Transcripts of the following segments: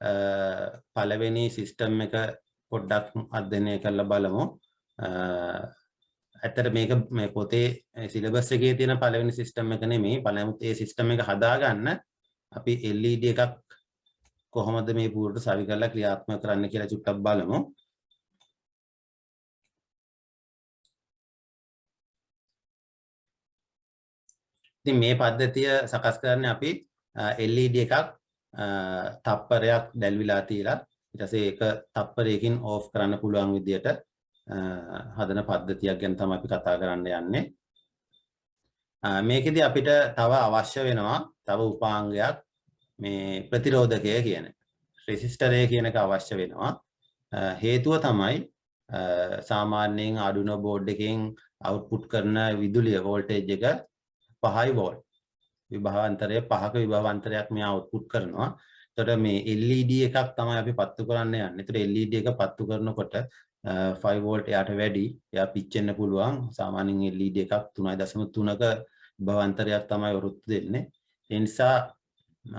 පළවෙනි සිස්ටම් එක පොඩ්ඩක් අධ්‍යයනය කරලා බලමු. ඇත්තට මේක මේ පොතේ සිලබස් එකේ තියෙන පළවෙනි සිස්ටම් එක නෙමෙයි. පළමුත් ඒ සිස්ටම් එක හදාගන්න අපි LED එකක් කොහොමද මේ පුරට සවි කරලා ක්‍රියාත්මක කරන්න කියලා චුට්ටක් බලමු. ඉතින් මේ පද්ධතිය සකස් කරන්නේ අපි LED එකක් තප්පරයක් දැල්විලා තියලා ඊට පස්සේ ඒක තප්පරයකින් ඕෆ් කරන්න පුළුවන් විදියට හදන පද්ධතියක් ගැන තමයි අපි කතා කරන්න යන්නේ. මේකෙදි අපිට තව අවශ්‍ය වෙනවා තව උපාංගයක් මේ ප්‍රතිරෝධකය කියන රෙසිස්ටරය කියන එක අවශ්‍ය වෙනවා. හේතුව තමයි සාමාන්‍යයෙන් Arduino board එකෙන් output කරන විදුලිය වෝල්ටේජ් එක 5 වෝල්ට්. විභවාන්තරය 5ක විභවාන්තරයක් මේ output කරනවා. එතකොට මේ LED එකක් තමයි අපි පත්තු කරන්න යන්නේ. එතකොට LED එක පත්තු කරනකොට 5 වෝල්ට් යට වැඩි. එයා පිච්චෙන්න පුළුවන්. සාමාන්‍යයෙන් LED එකක් 3.3ක විභවාන්තරයක් තමයි වෘත්ත දෙන්නේ. ඒ නිසා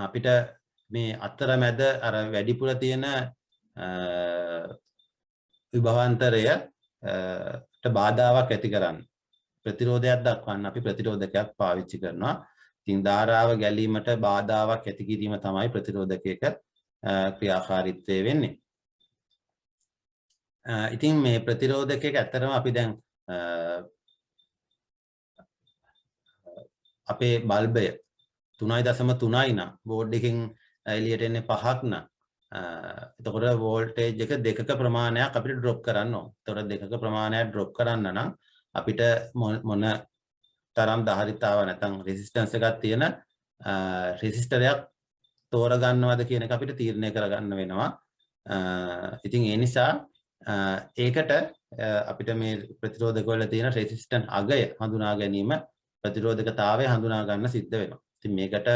අපිට මේ අතරමැද අර වැඩිපුර තියෙන විභවාන්තරයට බාධාවක් ඇති කරන්න ප්‍රතිරෝධයක් දක්වන්න අපි ප්‍රතිරෝධකයක් පාවිච්චි කරනවා. ඉතින් ධාරාව ගැලීමට බාධාවක් ඇති කිරීම තමයි ප්‍රතිරෝධකයක ක්‍රියාකාරීත්වය වෙන්නේ. ඉතින් මේ ප්‍රතිරෝධකයක ඇත්තටම අපි දැන් අපේ බල්බය 3.3යි නම් බෝඩ් එකකින් එළියට එන්නේ 5ක් නම් එතකොට වෝල්ටේජ් එක දෙකක ප්‍රමාණයක් අපිට ඩ්‍රොප් කරන්න ඕන. එතකොට දෙකක ප්‍රමාණයක් ඩ්‍රොප් කරන්න නම් අපිට මොන තරම් ධාරිතාව නැත්නම් රෙසිස්ටන්ස් එකක් තියෙන රෙසිස්ටරයක් තෝරගන්නවද කියන එක අපිට තීරණය කරගන්න වෙනවා. ඉතින් ඒ නිසා ඒකට අපිට මේ ප්‍රතිරෝධක වල තියෙන රෙසිස්ටන්ස් අගය හඳුනා ගැනීම ප්‍රතිරෝධකතාවය හඳුනා ගන්න සිද්ධ වෙනවා. ඉතින් මේකට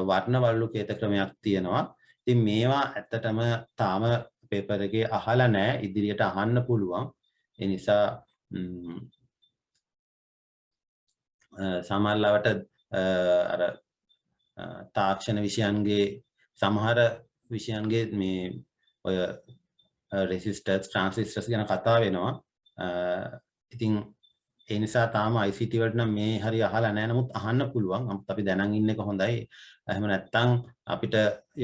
වර්ණ වළලුකේත ක්‍රමයක් තියෙනවා. ඉතින් මේවා ඇත්තටම තාම පේපර් එකේ අහලා නැහැ. ඉදිරියට අහන්න පුළුවන්. ඒ නිසා සමහරවට අර තාක්ෂණ විෂයන්ගේ සමහර විෂයන්ගේ මේ ඔය රෙසිස්ටර්ස් ට්‍රාන්සිස්ටර්ස් ගැන කතා වෙනවා. ඉතින් ඒ නිසා තාම ICT වලට නම් මේ හරි අහලා නැහැ. නමුත් අහන්න පුළුවන්. නමුත් අපි දැනන් ඉන්න එක හොඳයි. එහෙම නැත්නම් අපිට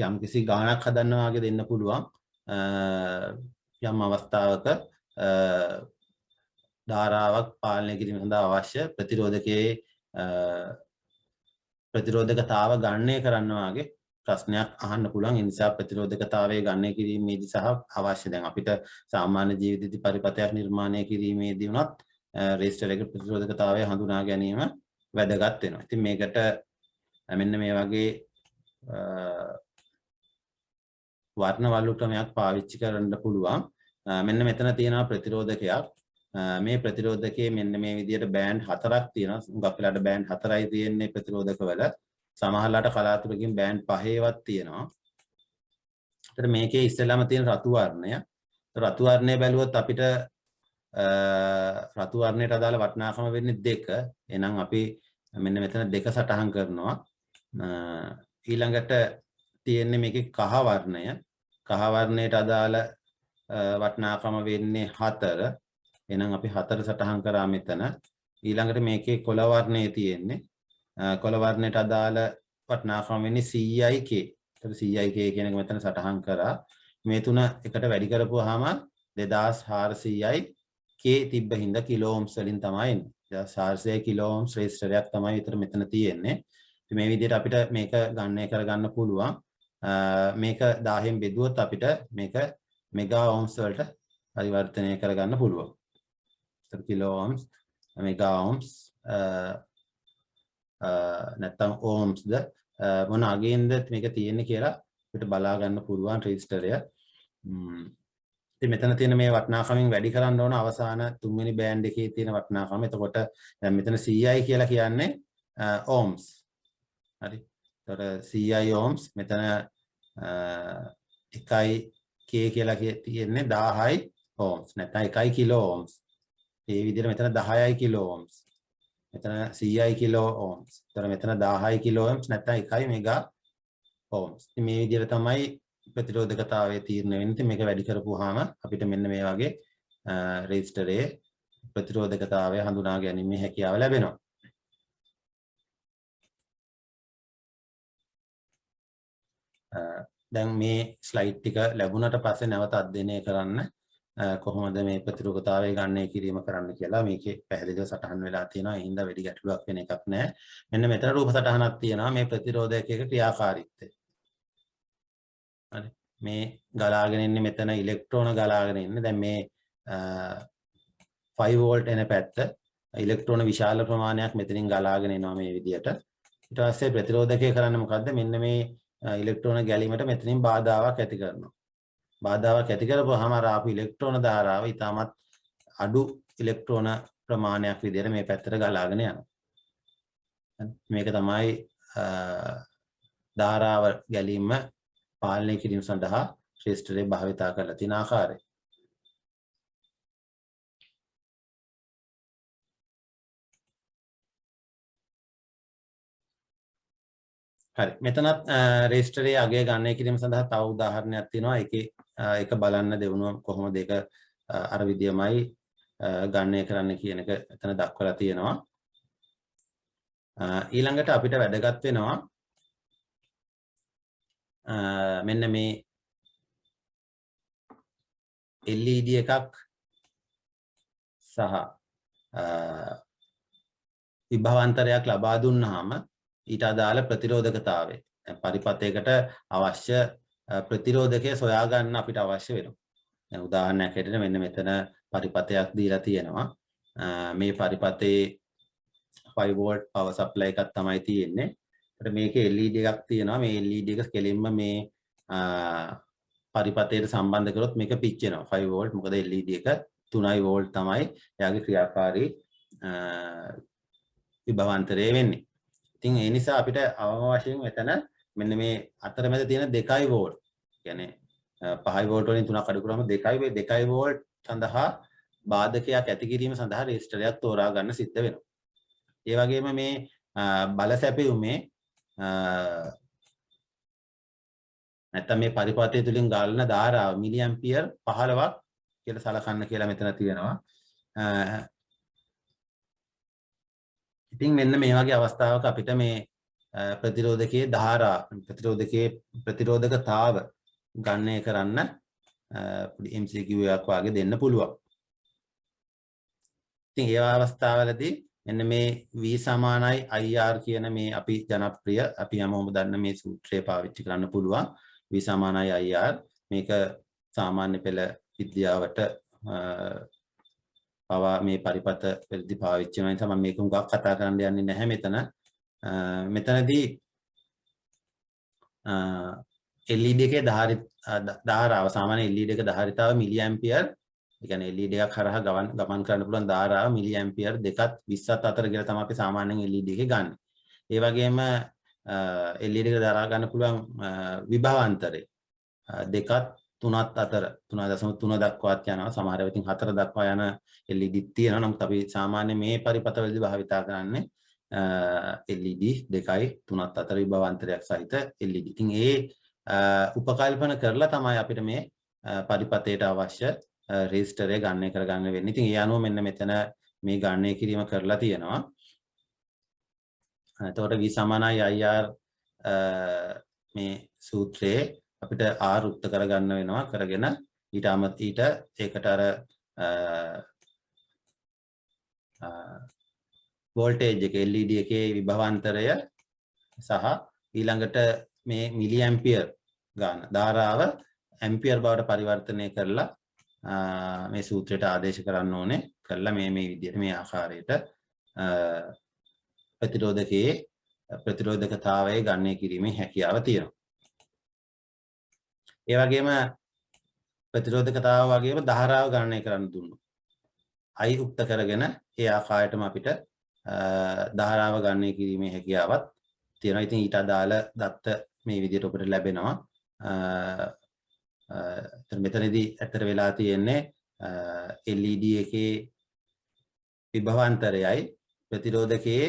යම්කිසි ගාණක් හදන්න වාගේ දෙන්න පුළුවන්. යම් අවස්ථාවක ධාරාවක් පාලනය කිරීම සඳහා අවශ්‍ය ප්‍රතිරෝධකයේ ප්‍රතිරෝධකතාව ගණනය කරන්න වාගේ ප්‍රශ්නයක් අහන්න පුළුවන්. ඒ නිසා ප්‍රතිරෝධකතාවයේ ගණනය කිරීමේදී සහ අවශ්‍ය දැන් අපිට සාමාන්‍ය ජීවිතදී පරිපතයක් නිර්මාණය කිරීමේදී උනත් රෙසිස්ටර් එක ප්‍රතිරෝධකතාවය හඳුනා ගැනීම වැදගත් වෙනවා. ඉතින් මේකට මෙන්න මේ වගේ වර්ණ වළලු ක්‍රමයක් පාවිච්චි කරන්න පුළුවන්. මෙන්න මෙතන තියෙනවා ප්‍රතිරෝධකයක්. මේ ප්‍රතිරෝධකයේ මෙන්න මේ විදිහට බෑන්ඩ් 4ක් තියෙනවා. හුඟක් වෙලාවට බෑන්ඩ් 4යි තියෙන්නේ ප්‍රතිරෝධකවල. සමහරලාට කලාතුරකින් බෑන්ඩ් 5වත් තියෙනවා. ඒතර මේකේ ඉස්සෙල්ලාම තියෙන රතු වර්ණය. රතු වර්ණය බැලුවොත් අපිට රතු වර්ණයට අදාළ වටිනාකම වෙන්නේ 2. එහෙනම් අපි මෙන්න මෙතන 2 සටහන් කරනවා. ඊළඟට තියෙන්නේ මේකේ කහ වර්ණය. කහ වර්ණයට අදාළ වටිනාකම වෙන්නේ 4. එහෙනම් අපි 4 සටහන් කරා මෙතන. ඊළඟට මේකේ කොළ වර්ණයේ තියෙන්නේ කොළ වර්ණයට අදාළ වටිනාකම වෙන්නේ CIK. ඒතර CIK කියන එක මෙතන සටහන් කරා. මේ තුන එකට වැඩි කරපුවාම 2400යි K තිබ්බ හින්දා කිලෝ ඕම්ස් වලින් තමයි එන්නේ. 2400 කිලෝ ඕම්ස් රෙසිස්ටරයක් තමයි විතර මෙතන තියෙන්නේ. ඉතින් මේ විදිහට අපිට මේක ගණනය කරගන්න පුළුවන්. මේක 1000න් බෙදුවොත් අපිට මේක මෙගා ඕම්ස් වලට පරිවර්තනය කරගන්න පුළුවන්. ඒතර කිලෝ ඕම්ස් මෙගා ඕම්ස් නැත්නම් ඕම්ස්ද මොන අගින්ද මේක තියෙන්නේ කියලා අපිට බලා ගන්න පුළුවන් රෙසිස්ටරය. ඉතින් මෙතන තියෙන මේ වටිනාකමින් වැඩි කරන්න ඕන අවසාන තුන්වෙනි බෑන්ඩ් එකේ තියෙන වටිනාකම. එතකොට දැන් මෙතන CI කියලා කියන්නේ ඕම්ස්. හරි. එතකොට CI ඕම්ස් මෙතන 1K කියලා තියෙන්නේ 1000යි ඕම්ස්. නැත්නම් 1 කිලෝ ඕම්ස්. මේ විදිහට මෙතන 10යි කිලෝ ඕම්ස්. මෙතන 100යි කිලෝ ඕම්ස්. එතකොට මෙතන 1000යි කිලෝ ඕම්ස් නැත්නම් 1 මෙගා ඕම්ස්. මේ විදිහට තමයි ප්‍රතිරෝධකතාවයේ තීරණය වෙන්නේ. ඉතින් මේක වැඩි කරපුවාම අපිට මෙන්න මේ වගේ රෙසිස්ටරයේ ප්‍රතිරෝධකතාවය හඳුනා ගැනීමේ හැකියාව ලැබෙනවා. දැන් මේ ස්ලයිඩ් ටික ලැබුණට පස්සේ නැවත අධ්‍යයනය කරන්න කොහොමද මේ ප්‍රතිරෝධකතාවය ගණනය කිරීම කරන්න කියලා මේකේ පැහැදිලිව සටහන් වෙලා තියෙනවා. ඒ හින්දා වැඩි ගැටලුවක් වෙන එකක් නැහැ. මෙන්න මෙතන රූප සටහනක් තියෙනවා මේ ප්‍රතිරෝධකයක ක්‍රියාකාරීත්වය. හරි. මේ ගලාගෙන ඉන්නේ මෙතන ඉලෙක්ට්‍රෝන ගලාගෙන ඉන්නේ. දැන් මේ 5 වෝල්ට් එන පැත්ත ඉලෙක්ට්‍රෝන විශාල ප්‍රමාණයක් මෙතනින් ගලාගෙන එනවා මේ විදියට. ඊට පස්සේ ප්‍රතිරෝධකය කරන්නේ මොකද්ද? මෙන්න මේ ඉලෙක්ට්‍රෝන ගැලීමට මෙතනින් බාධාවක් ඇති කරනවා. බාධාවක් ඇති කරපුවාම අර ආපු ඉලෙක්ට්‍රෝන ධාරාව ඊටමත් අඩු ඉලෙක්ට්‍රෝන ප්‍රමාණයක් විදියට මේ පැත්තට ගලාගෙන යනවා. මේක තමයි ධාරාව ගැලීම පාලනය කිරීම සඳහා රෙසිස්ටරේ භාවිතා කරලා තියෙන ආකාරය. හරි. මෙතනත් රෙසිස්ටරේ අගය ගණනය කිරීම සඳහා තව උදාහරණයක් තියෙනවා. ඒකේ ඒක බලන්න දෙවුනොත් කොහොමද ඒක අර විදියමයි ගණනය කරන්න කියන එක එතන දක්වලා තියෙනවා. ඊළඟට අපිට වැදගත් වෙනවා මෙන්න මේ LED එකක් සහ විභවාන්තරයක් ලබා දුන්නාම ඊට අදාළ ප්‍රතිරෝධකතාවය පරිපථයකට අවශ්‍ය ප්‍රතිරෝධකය සොයා ගන්න අපිට අවශ්‍ය වෙනවා. දැන් උදාහරණයක් හැටියට මෙන්න මෙතන පරිපථයක් දීලා තියෙනවා. මේ පරිපථයේ 5 වෝල්ට් පවර් සප්ලයි එකක් තමයි තියෙන්නේ. ඒකට මේකේ LED එකක් තියෙනවා. මේ LED එක කෙලින්ම මේ පරිපථයට සම්බන්ධ කරොත් මේක පිච්චෙනවා 5 වෝල්ට්. මොකද LED එක 3 වෝල්ට් තමයි එයාගේ ක්‍රියාකාරී විභවාන්තරය වෙන්නේ. ඉතින් ඒ නිසා අපිට අවම වශයෙන් මෙතන මෙන්න මේ අතරමැද තියෙන 2 වෝල්ට්. කියන්නේ 5 වෝල්ට් වලින් 3ක් අඩු කරාම 2 වෝල්ට් සඳහා බාධකයක් ඇති කිරීම සඳහා රෙසිස්ටරයක් තෝරා ගන්න සිද්ධ වෙනවා. ඒ වගේම මේ බල සැපයුමේ නැත්නම් මේ පරිපථය තුලින් ගලන ධාරාව මිලි ඇම්පියර් 15ක් කියලා සලකන්න කියලා මෙතන තියෙනවා. ඉතින් මෙන්න මේ වගේ අවස්ථාවක අපිට මේ ප්‍රතිරෝධකයේ ධාරා ප්‍රතිරෝධකතාව ගණනය කරන්න පොඩි MCQ එකක් වාගේ දෙන්න පුළුවන්. ඉතින් ඒ අවස්ථාවලදී මෙන්න මේ V සමානයි IR කියන මේ අපි ජනප්‍රිය අපි හැමෝම දන්න මේ සූත්‍රය පාවිච්චි කරන්න පුළුවන්. V සමානයි IR මේක සාමාන්‍ය පෙළ විද්‍යාවට පවා මේ පරිපථ වලදී පාවිච්චි වෙනවා. ඒ නිසා මම මේක හුඟක් කතා කරන්න යන්නේ නැහැ මෙතන. මෙතනදී LED එකේ ධාරාව සාමාන්‍ය LED එක ධාරිතාව මිලි ඇම්පියර්. ඒ කියන්නේ LED එකක් හරහා ගමන් කරන්න පුළුවන් ධාරාව මිලි ඇම්පියර් 2ත් 20ත් අතර කියලා තමයි අපි සාමාන්‍යයෙන් LED එකේ ගන්න. ඒ වගේම LED එක දරා ගන්න පුළුවන් විභවාන්තරය 2ත් 3ත් අතර 3.3 දක්වාත් යනවා. සමහර වෙලාවට 4 දක්වා යන LED තියෙනවා. නමුත් අපි සාමාන්‍ය මේ පරිපථවලදී භාවිතා කරන්නේ LED 2යි 3ත් අතර විභවාන්තරයක් සහිත LED. ඉතින් ඒ උපකල්පන කරලා තමයි අපිට මේ පරිපථයට අවශ්‍ය රෙසිස්ටරය ගණනය කරගන්න වෙන්නේ. ඉතින් ඒ අනුව මෙන්න මෙතන මේ ගණනය කිරීම කරලා තියෙනවා. එතකොට V සමානයි IR මේ සූත්‍රයේ අපිට R උක්ත කරගන්න වෙනවා. කරගෙන ඊට ඒකට අර වෝල්ටේජ් එක LED එකේ විභවාන්තරය සහ ඊළඟට මේ මිලි ඇම්පියර් ගන්න ධාරාව ඇම්පියර් බවට පරිවර්තනය කරලා මේ සූත්‍රයට ආදේශ කරන්න ඕනේ. කරලා මේ විදිහට මේ ආකාරයට ප්‍රතිරෝධකතාවය ගණනය කිරීමේ හැකියාව තියෙනවා. ඒ වගේම ප්‍රතිරෝධකතාව වගේම ධාරාව ගණනය කරන්න දුන්නොත් I උක්ත කරගෙන ඒ ආකාරයටම අපිට ධාරාව ගණනය කිරීමේ හැකියාවක් තියෙනවා. ඉතින් ඊට අදාළ දත්ත මේ විදිහට ඔබට ලැබෙනවා. මෙතනදී ඇත්තට වෙලා තියෙන්නේ LED එකේ විභවාන්තරයයි ප්‍රතිරෝධකයේ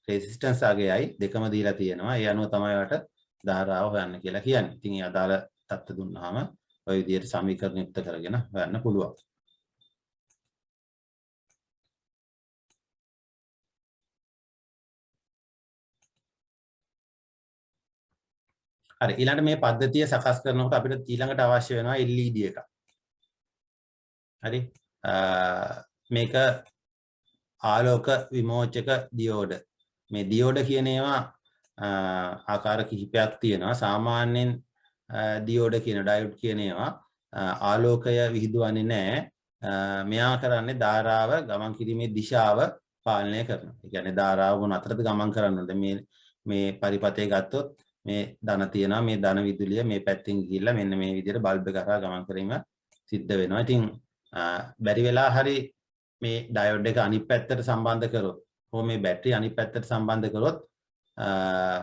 රෙසිස්ටන්ස් අගයයි දෙකම දීලා තියෙනවා. ඒ අනුව තමයි වට ධාරාව හොයන්න කියලා කියන්නේ. ඉතින් ඒ අදාළ තත්ත්ව දුන්නාම ඔය විදිහට සමීකරණ යුක්ත කරගෙන හොයන්න පුළුවන්. හරි ඊළඟට මේ පද්ධතිය සකස් කරනකොට අපිට ඊළඟට අවශ්‍ය වෙනවා LED එකක්. හරි මේක ආලෝක විමෝචක දියෝඩ. මේ දියෝඩ කියන ඒවා ආකාර කිහිපයක් තියෙනවා. සාමාන්‍යයෙන් දියෝඩ කියන ඩයෝඩ් කියන ඒවා ආලෝකය විහිදුවන්නේ නැහැ. මෙයා කරන්නේ ධාරාව ගමන් කිරීමේ දිශාව පාලනය කරනවා. ඒ කියන්නේ ධාරාව මොන අතරද ගමන් කරන්නද මේ පරිපතේ ගත්තොත් මේ ධන තියෙනවා මේ ධන විදුලිය මේ පැත්තෙන් ගිහිල්ලා මෙන්න මේ විදිහට බල්බ් එක කරා ගමන් කිරීම සිද්ධ වෙනවා. ඉතින් බැරි වෙලා හරි මේ ඩයෝඩ් එක අනිත් පැත්තට සම්බන්ධ කරොත් හෝ මේ බැටරි අනිත් පැත්තට සම්බන්ධ කරොත්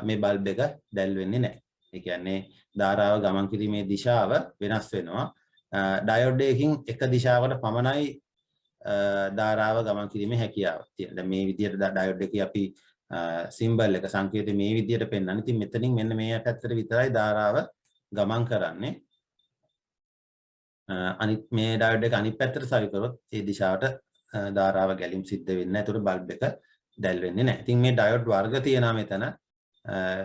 මේ බල්බ් එක දැල් වෙන්නේ නැහැ. ඒ කියන්නේ ධාරාව ගමන් කිරීමේ දිශාව වෙනස් වෙනවා. ඩයෝඩ් එකකින් එක දිශාවකට පමණයි ධාරාව ගමන් කිරීමේ හැකියාව තියෙනවා. දැන් මේ විදිහට ඩයෝඩ් එකේ අපි සිම්බල් එක සංකේතය මේ විදිහට පෙන්වන්නේ. ඉතින් මෙතනින් මෙන්න මේ පැත්තට විතරයි ධාරාව ගමන් කරන්නේ. අනිත් මේ ඩයෝඩ් එක අනිත් පැත්තට සවි කරොත් ඒ දිශාවට ධාරාව ගැලීම් සිද්ධ වෙන්නේ නැහැ. ඒතකොට බල්බ් එක දැල් වෙන්නේ නැහැ. ඉතින් මේ ඩයෝඩ් වර්ග තියෙනවා මෙතන.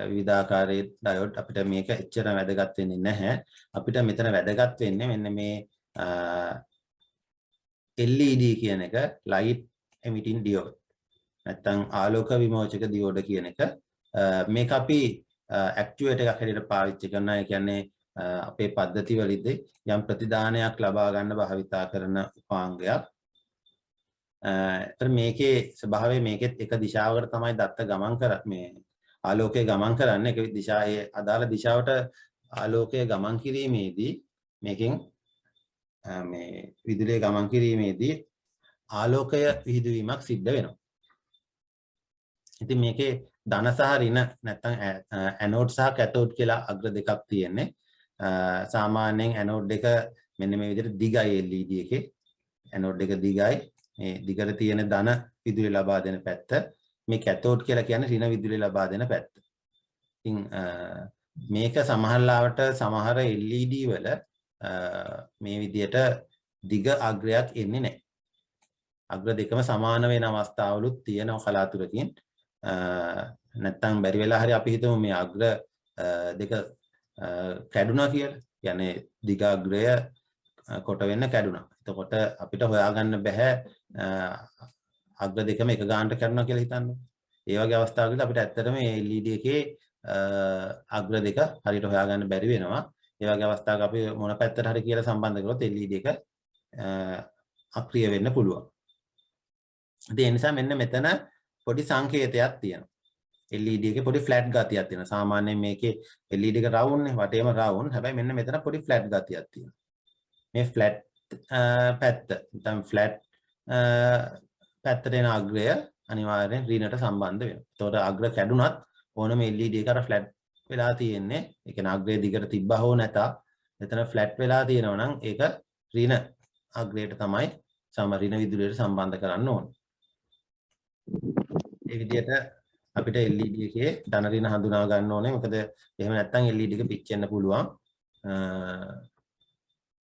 විවිධාකාරයේ ඩයෝඩ් අපිට මේක එච්චර වැදගත් වෙන්නේ නැහැ. අපිට මෙතන වැදගත් වෙන්නේ මෙන්න මේ LED කියන එක light emitting diode. නැත්නම් ආලෝක විමෝචක දියෝඩ කියන එක. මේක අපි ඇක්චුවේටර් එකක් හැටියට පාවිච්චි කරනවා. ඒ කියන්නේ අපේ පද්ධති වලදී යම් ප්‍රතිදානයක් ලබා ගන්න භාවිතා කරන උපාංගයක්. ඒතර මේකේ ස්වභාවය මේකෙත් එක දිශාවකට තමයි දත්ත ගමන් කරන්නේ. ආලෝකය ගමන් කරන්නේ එක දිශාවේ අදාළ දිශාවට ආලෝකය ගමන් කිරීමේදී මේකෙන් මේ විදුලිය ගමන් කිරීමේදී ආලෝකය විහිදුවීමක් සිද්ධ වෙනවා. ඉතින් මේකේ ධන සහ ඍණ නැත්නම් ඇනෝඩ් සහ කැතෝඩ් කියලා අග්‍ර දෙකක් තියෙන්නේ. සාමාන්‍යයෙන් ඇනෝඩ් එක මෙන්න මේ විදිහට දිගයි LED එකේ. ඇනෝඩ් එක දිගයි. මේ දිගට තියෙන ධන විදුලිය ලබා දෙන පැත්ත. මේ කැතෝඩ් කියලා කියන්නේ ඍණ විදුලිය ලබා දෙන පැත්ත. ඉතින් මේක සමහරලාවට සමහර LED වල මේ විදිහට දිග අග්‍රයක් එන්නේ නැහැ. අග්‍ර දෙකම සමාන වෙන අවස්ථාවලුත් තියෙනවා කලාතුරකින්. නැත්තම් බැරි වෙලා හරි අපි හිතමු මේ අග්‍ර දෙක කැඩුනා කියලා. කියන්නේ දිග අග්‍රය කොට වෙන්න කැඩුනා. එතකොට අපිට හොයාගන්න බෑ අග්‍ර දෙකම එක ගානට කැඩුනා කියලා හිතන්න. ඒ වගේ අවස්ථාවකදී අපිට ඇත්තටම මේ LED එකේ අග්‍ර දෙක හරියට හොයාගන්න බැරි වෙනවා. ඒ වගේ අවස්ථාවක අපි මොන පැත්තට හරි කියලා සම්බන්ධ කරොත් LED එක අක්‍රිය වෙන්න පුළුවන්. ඒ නිසා මෙන්න මෙතන පොඩි සංකේතයක් තියෙනවා. LED එකේ පොඩි ෆ්ලැට් ගතියක් තියෙනවා. සාමාන්‍යයෙන් මේකේ LED එක රවුන්ඩ් නේ වටේම රවුන්ඩ්. හැබැයි මෙන්න මෙතන පොඩි ෆ්ලැට් ගතියක් තියෙනවා. මේ ෆ්ලැට් පැත්ත නැත්නම් ෆ්ලැට් පැත්තට එන අග්‍රය අනිවාර්යෙන් ඍණට සම්බන්ධ වෙනවා. ඒතකොට අග්‍ර කැඩුනත් ඕනම LED එක අර ෆ්ලැට් වෙලා තියෙන්නේ. ඒ කියන්නේ අග්‍රය දිගට තිබ්බා හෝ නැතත් එතන ෆ්ලැට් වෙලා තියෙනවා නම් ඒක ඍණ අග්‍රයට තමයි ඍණ විදුලියට සම්බන්ධ කරන්න ඕනේ. ඒ විදිහට අපිට LED එකේ ධන ඍණ හඳුනා ගන්න ඕනේ. මොකද එහෙම නැත්නම් LED එක පිච්චෙන්න පුළුවන්.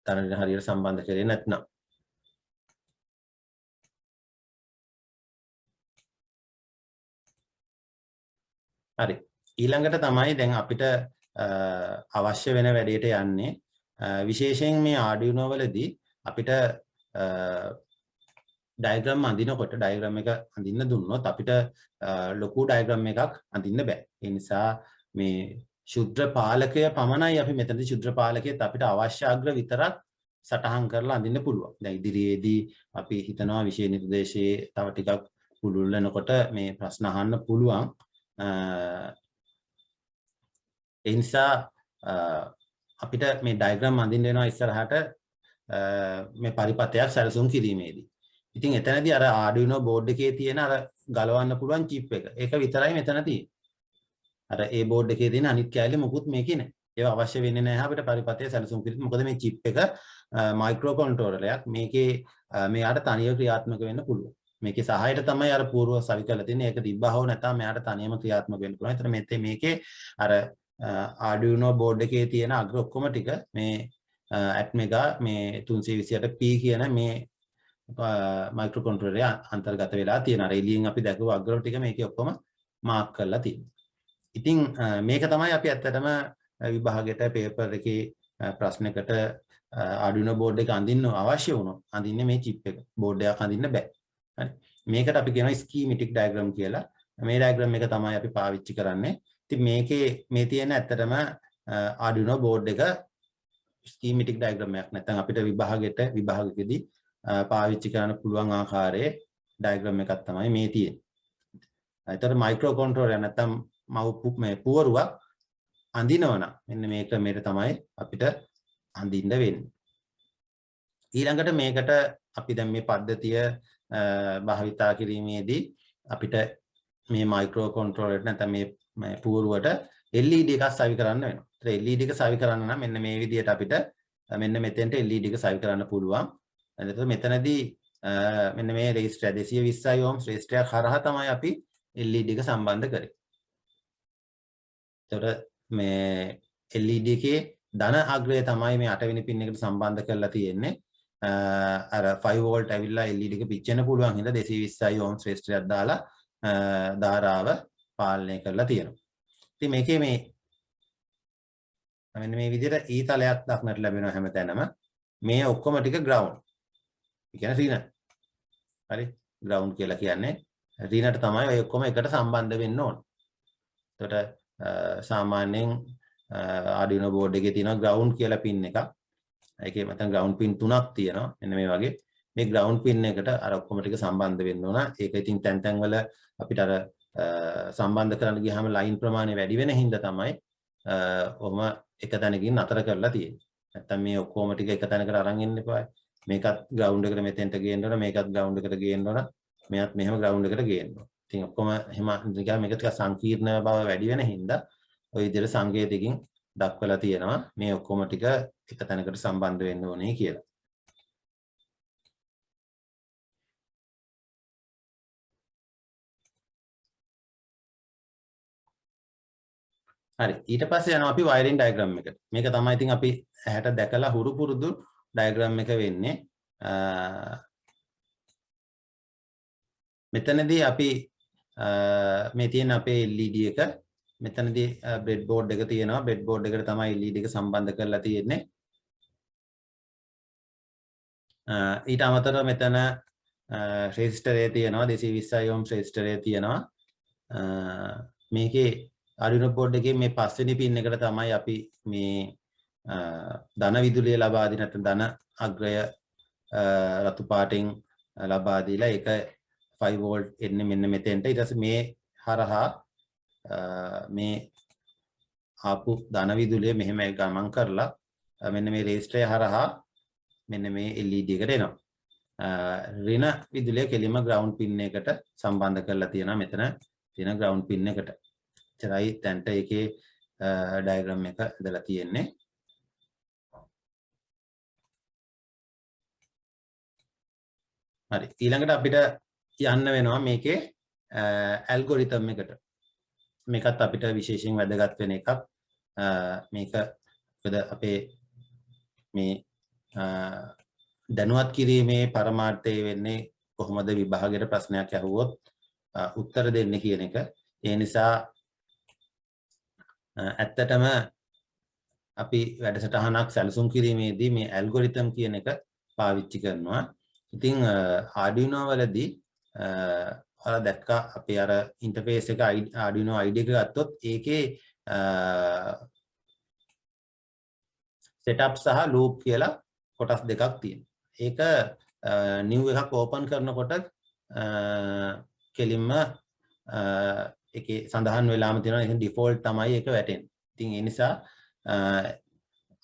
ධන ඍණ හරියට සම්බන්ධ කරේ නැත්නම්. හරි. ඊළඟට තමයි දැන් අපිට අවශ්‍ය වෙන වැඩේට යන්නේ. විශේෂයෙන් මේ Arduino වලදී අපිට ඩයග්‍රෑම් අඳිනකොට ඩයග්‍රෑම් එක අඳින්න දුන්නොත් අපිට ලොකු ඩයග්‍රෑම් එකක් අඳින්න බෑ. ඒ නිසා මේ ශුද්ධ පාලකය පමණයි අපි මෙතනදී ශුද්ධ පාලකයේත් අපිට අවශ්‍ය අග්‍ර විතරක් සටහන් කරලා අඳින්න පුළුවන්. දැන් ඉදිරියේදී අපි හිතනවා විෂය නිර්දේශයේ තව ටිකක් පුළුල් වෙනකොට මේ ප්‍රශ්න අහන්න පුළුවන්. ඒ නිසා අපිට මේ ඩයග්‍රෑම් අඳින්න වෙනවා ඉස්සරහට මේ පරිපතයක් සැලසුම් කිරීමේදී. ඉතින් එතනදී අර Arduino board එකේ තියෙන අර ගලවන්න පුළුවන් chip එක. ඒක විතරයි මෙතන තියෙන්නේ. අර ඒ board එකේ තියෙන අනිත් කැලේ මොකුත් මේකේ නැහැ. ඒව අවශ්‍ය වෙන්නේ නැහැ අපිට පරිපතය සැලසුම් කිරීම. මොකද මේ chip එක මයික්‍රෝ කන්ට්‍රෝලර් එකක්. මේකේ මෙයාට තනියම ක්‍රියාත්මක වෙන්න පුළුවන්. මේකේ සහායට තමයි අර పూర్ව සවි කරලා තියෙන්නේ. ඒක තිබ්බා හෝ නැත්නම් මෙයාට තනියම ක්‍රියාත්මක වෙන්න පුළුවන්. ඒතර මේකේ අර Arduino board එකේ තියෙන අග්‍ර ඔක්කොම ටික මේ Atmega මේ 328P කියන මේ මයික්‍රෝකන්ට්‍රෝලරේ අන්තර්ගත වෙලා තියෙනවා. එළියෙන් අපි දැකුව අග්‍ර ටික මේකේ ඔක්කොම මාක් කරලා තියෙනවා. ඉතින් මේක තමයි අපි ඇත්තටම විභාගයට පේපර් එකේ ප්‍රශ්නයකට Arduino board එක අඳින්න අවශ්‍ය වුණොත් අඳින්නේ මේ chip එක. board එකක් අඳින්න බෑ. හරි. මේකට අපි කියනවා schematic diagram කියලා. මේ diagram එක තමයි අපි පාවිච්චි කරන්නේ. ඉතින් මේකේ මේ තියෙන ඇත්තටම Arduino board එක schematic diagram එකක් නැත්නම් අපිට විභාගයකදී පාවිච්චි කරන්න පුළුවන් ආකාරයේ diagram එකක් තමයි මේ තියෙන්නේ. ඒතර මයික්‍රෝකන්ට්‍රෝලර් නැත්නම් මේ පුවරුවක් අඳිනවනම් මෙන්න මේ ක්‍රමයට තමයි අපිට අඳින්න වෙන්නේ. ඊළඟට මේකට අපි දැන් මේ පද්ධතිය භාවිතා කිරීමේදී අපිට මේ මයික්‍රෝකන්ට්‍රෝලර් නැත්නම් මේ පුවරුවට LED එකක් සවි කරන්න වෙනවා. ඒතර LED එක සවි කරන්න නම් මෙන්න මේ විදිහට අපිට මෙන්න මෙතෙන්ට LED එක සවි කරන්න පුළුවන්. එතකොට මෙතනදී මෙන්න මේ රෙජිස්ටර් 220i ohms රෙජිස්ටර් හරහා තමයි අපි LED එක සම්බන්ධ කරේ. එතකොට මේ LED එකේ ධන අග්‍රය තමයි මේ 8 වෙනි පින් එකට සම්බන්ධ කරලා තියෙන්නේ. අර 5 වෝල්ට් ඇවිල්ලා LED එක පිච්චෙන්න පුළුවන් හින්දා 220i ohms රෙජිස්ටරයක් දාලා ධාරාව පාලනය කරලා තියෙනවා. ඉතින් මේකේ මෙන්න මේ විදිහට ඊතලයක් දක්නට ලැබෙනවා හැමතැනම. මේ ඔක්කොම ටික ground. ඒ කියන්නේ ඍණ. හරි? ground කියලා කියන්නේ ඍණට තමයි ඔය ඔක්කොම එකට සම්බන්ධ වෙන්න ඕන. එතකොට සාමාන්‍යයෙන් Arduino board එකේ තියෙනවා ground කියලා pin එකක්. ඒකේ මතන් ground pin 3ක් තියෙනවා. මෙන්න මේ වගේ. මේ ground pin එකට අර ඔක්කොම ටික සම්බන්ධ වෙන්න ඕන. ඒක ඉතින් තැන් වල අපිට අර සම්බන්ධ කරන්න ගියාම line ප්‍රමාණය වැඩි වෙන හින්දා තමයි ඔහම එක තැනකින් නතර කරලා තියෙන්නේ. නැත්තම් මේ ඔක්කොම ටික එක තැනකට අරන් ඉන්න එපා. මේකත් ground එකට මෙතෙන්ට ගේන්න ඕන, මේකත් ground එකට ගේන්න ඕන, මෙයත් මෙහෙම ground එකට ගේන්න ඕන. ඉතින් ඔක්කොම එහෙම නිකන් මේක ටිකක් සංකීර්ණ බව වැඩි වෙන හින්දා ওই විදිහට සංකේතකින් දක්වලා තියෙනවා මේ ඔක්කොම ටික එක තැනකට සම්බන්ධ වෙන්න ඕනේ කියලා. හරි ඊට පස්සේ යනවා අපි wiring diagram එකට. මේක තමයි ඉතින් අපි ඇහැට දැකලා හුරු පුරුදු diagram එක වෙන්නේ. මෙතනදී අපි මේ තියෙන අපේ LED එක මෙතනදී breadboard එක තියෙනවා. breadboard එකට තමයි LED එක සම්බන්ධ කරලා තියෙන්නේ. ඊට අමතරව මෙතන resistor එක තියෙනවා 220i ohms resistor එක තියෙනවා. මේකේ Arduino board එකේ මේ පස්වෙනි pin එකට තමයි අපි මේ ධන විදුලිය ලබා දී නැත්නම් ධන අග්‍රය රතු පාටින් ලබා දීලා ඒක 5 වෝල්ට් එන්නේ මෙන්න මෙතෙන්ට. ඊට පස්සේ මේ හරහා මේ ආපු ධන විදුලිය මෙහෙම ගමන් කරලා මෙන්න මේ රෙජිස්ටරය හරහා මෙන්න මේ LED එකට එනවා. ඍණ විදුලිය කෙලින්ම ground pin එකට සම්බන්ධ කරලා තියෙනවා මෙතන තියෙන ground pin එකට. එච්චරයි දැන්ට ඒකේ diagram එක ඇදලා තියෙන්නේ. හරි ඊළඟට අපිට යන්න වෙනවා මේකේ ඇල්ගොරිතම් එකට. මේකත් අපිට විශේෂයෙන් වැදගත් වෙන එකක්. මේක මොකද අපේ මේ දැනුවත් කිරීමේ පරමාර්ථය වෙන්නේ කොහොමද විභාගයට ප්‍රශ්නයක් අහුවොත් උත්තර දෙන්න කියන එක. ඒ නිසා ඇත්තටම අපි වැඩසටහනක් සැලසුම් කිරීමේදී මේ ඇල්ගොරිතම් කියන එක පාවිච්චි කරනවා. ඉතින් Arduino වලදී ඔයාලා දැක්කා අපේ අර ඉන්ටර්ෆේස් එක Arduino ID එක ගත්තොත් ඒකේ setup සහ loop කියලා කොටස් දෙකක් තියෙනවා. ඒක new එකක් open කරනකොට කෙලින්ම ඒකේ සඳහන් වෙලාම තියෙනවා. ඒක default තමයි ඒක වැටෙන්නේ. ඉතින් ඒ නිසා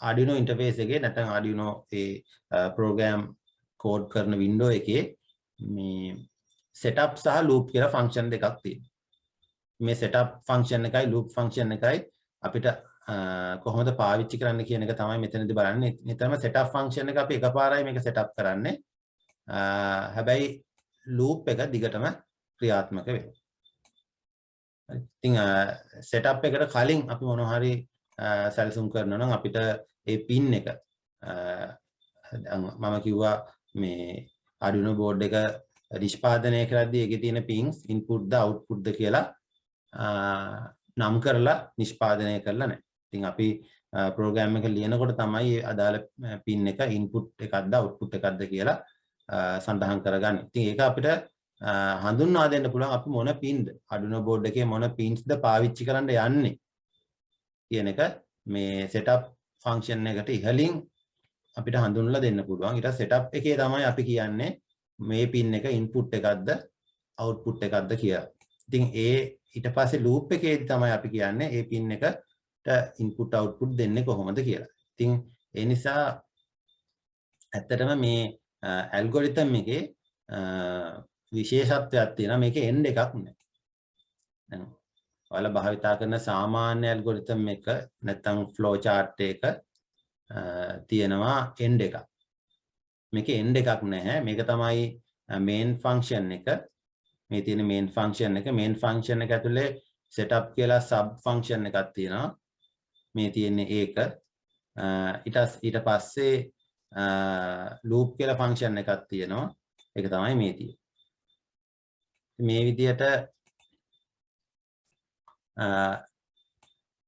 Arduino interface එකේ නැත්නම් Arduino ඒ program code කරන window එකේ මේ setup සහ loop කියලා function දෙකක් තියෙනවා. මේ setup function එකයි loop function එකයි අපිට කොහොමද පාවිච්චි කරන්න කියන එක තමයි මෙතනදී බලන්නේ. නිතරම setup function එක අපි එකපාරයි මේක setup කරන්නේ. හැබැයි loop එක දිගටම ක්‍රියාත්මක වෙනවා. ඉතින් setup එකට කලින් අපි මොනවා හරි සැලසුම් කරනවා නම් අපිට ඒ pin එක මම කිව්වා මේ Arduino board එක නිෂ්පාදනය කරද්දී ඒකේ තියෙන pins input ද output ද කියලා නම් කරලා නිෂ්පාදනය කරලා නැහැ. ඉතින් අපි ප්‍රෝග්‍රෑම් එක ලියනකොට තමයි අදාළ pin එක input එකක්ද output එකක්ද කියලා සඳහන් කරගන්නේ. ඉතින් ඒක අපිට හඳුන්වා දෙන්න පුළුවන් අපි මොන පින්ද Arduino board එකේ මොන පින්ස්ද පාවිච්චි කරන්න යන්නේ කියන එක මේ setup function එකට ඉහලින් අපිට හඳුන්වලා දෙන්න පුළුවන්. ඊට setup එකේ තමයි අපි කියන්නේ මේ pin එක input එකක්ද output එකක්ද කියලා. ඉතින් ඊට පස්සේ loop එකේදී තමයි අපි කියන්නේ මේ pin එකට input output දෙන්නේ කොහොමද කියලා. ඉතින් ඒ නිසා ඇත්තටම මේ algorithm එකේ විශේෂත්වයක් තියෙනවා මේකේ end එකක් නැහැ. දැන් ඔයාලා භාවිතා කරන සාමාන්‍ය ඇල්ගොරිතම් එක නැත්නම් ෆ්ලෝ chart එක තියෙනවා end එකක්. මේකේ end එකක් නැහැ. මේක තමයි main function එක. මේ තියෙන main function එක. main function එක ඇතුලේ setup කියලා sub function එකක් තියෙනවා. මේ තියෙන්නේ ඒක. ඊට පස්සේ loop කියලා function එකක් තියෙනවා. ඒක තමයි මේ තියෙන්නේ. මේ විදිහට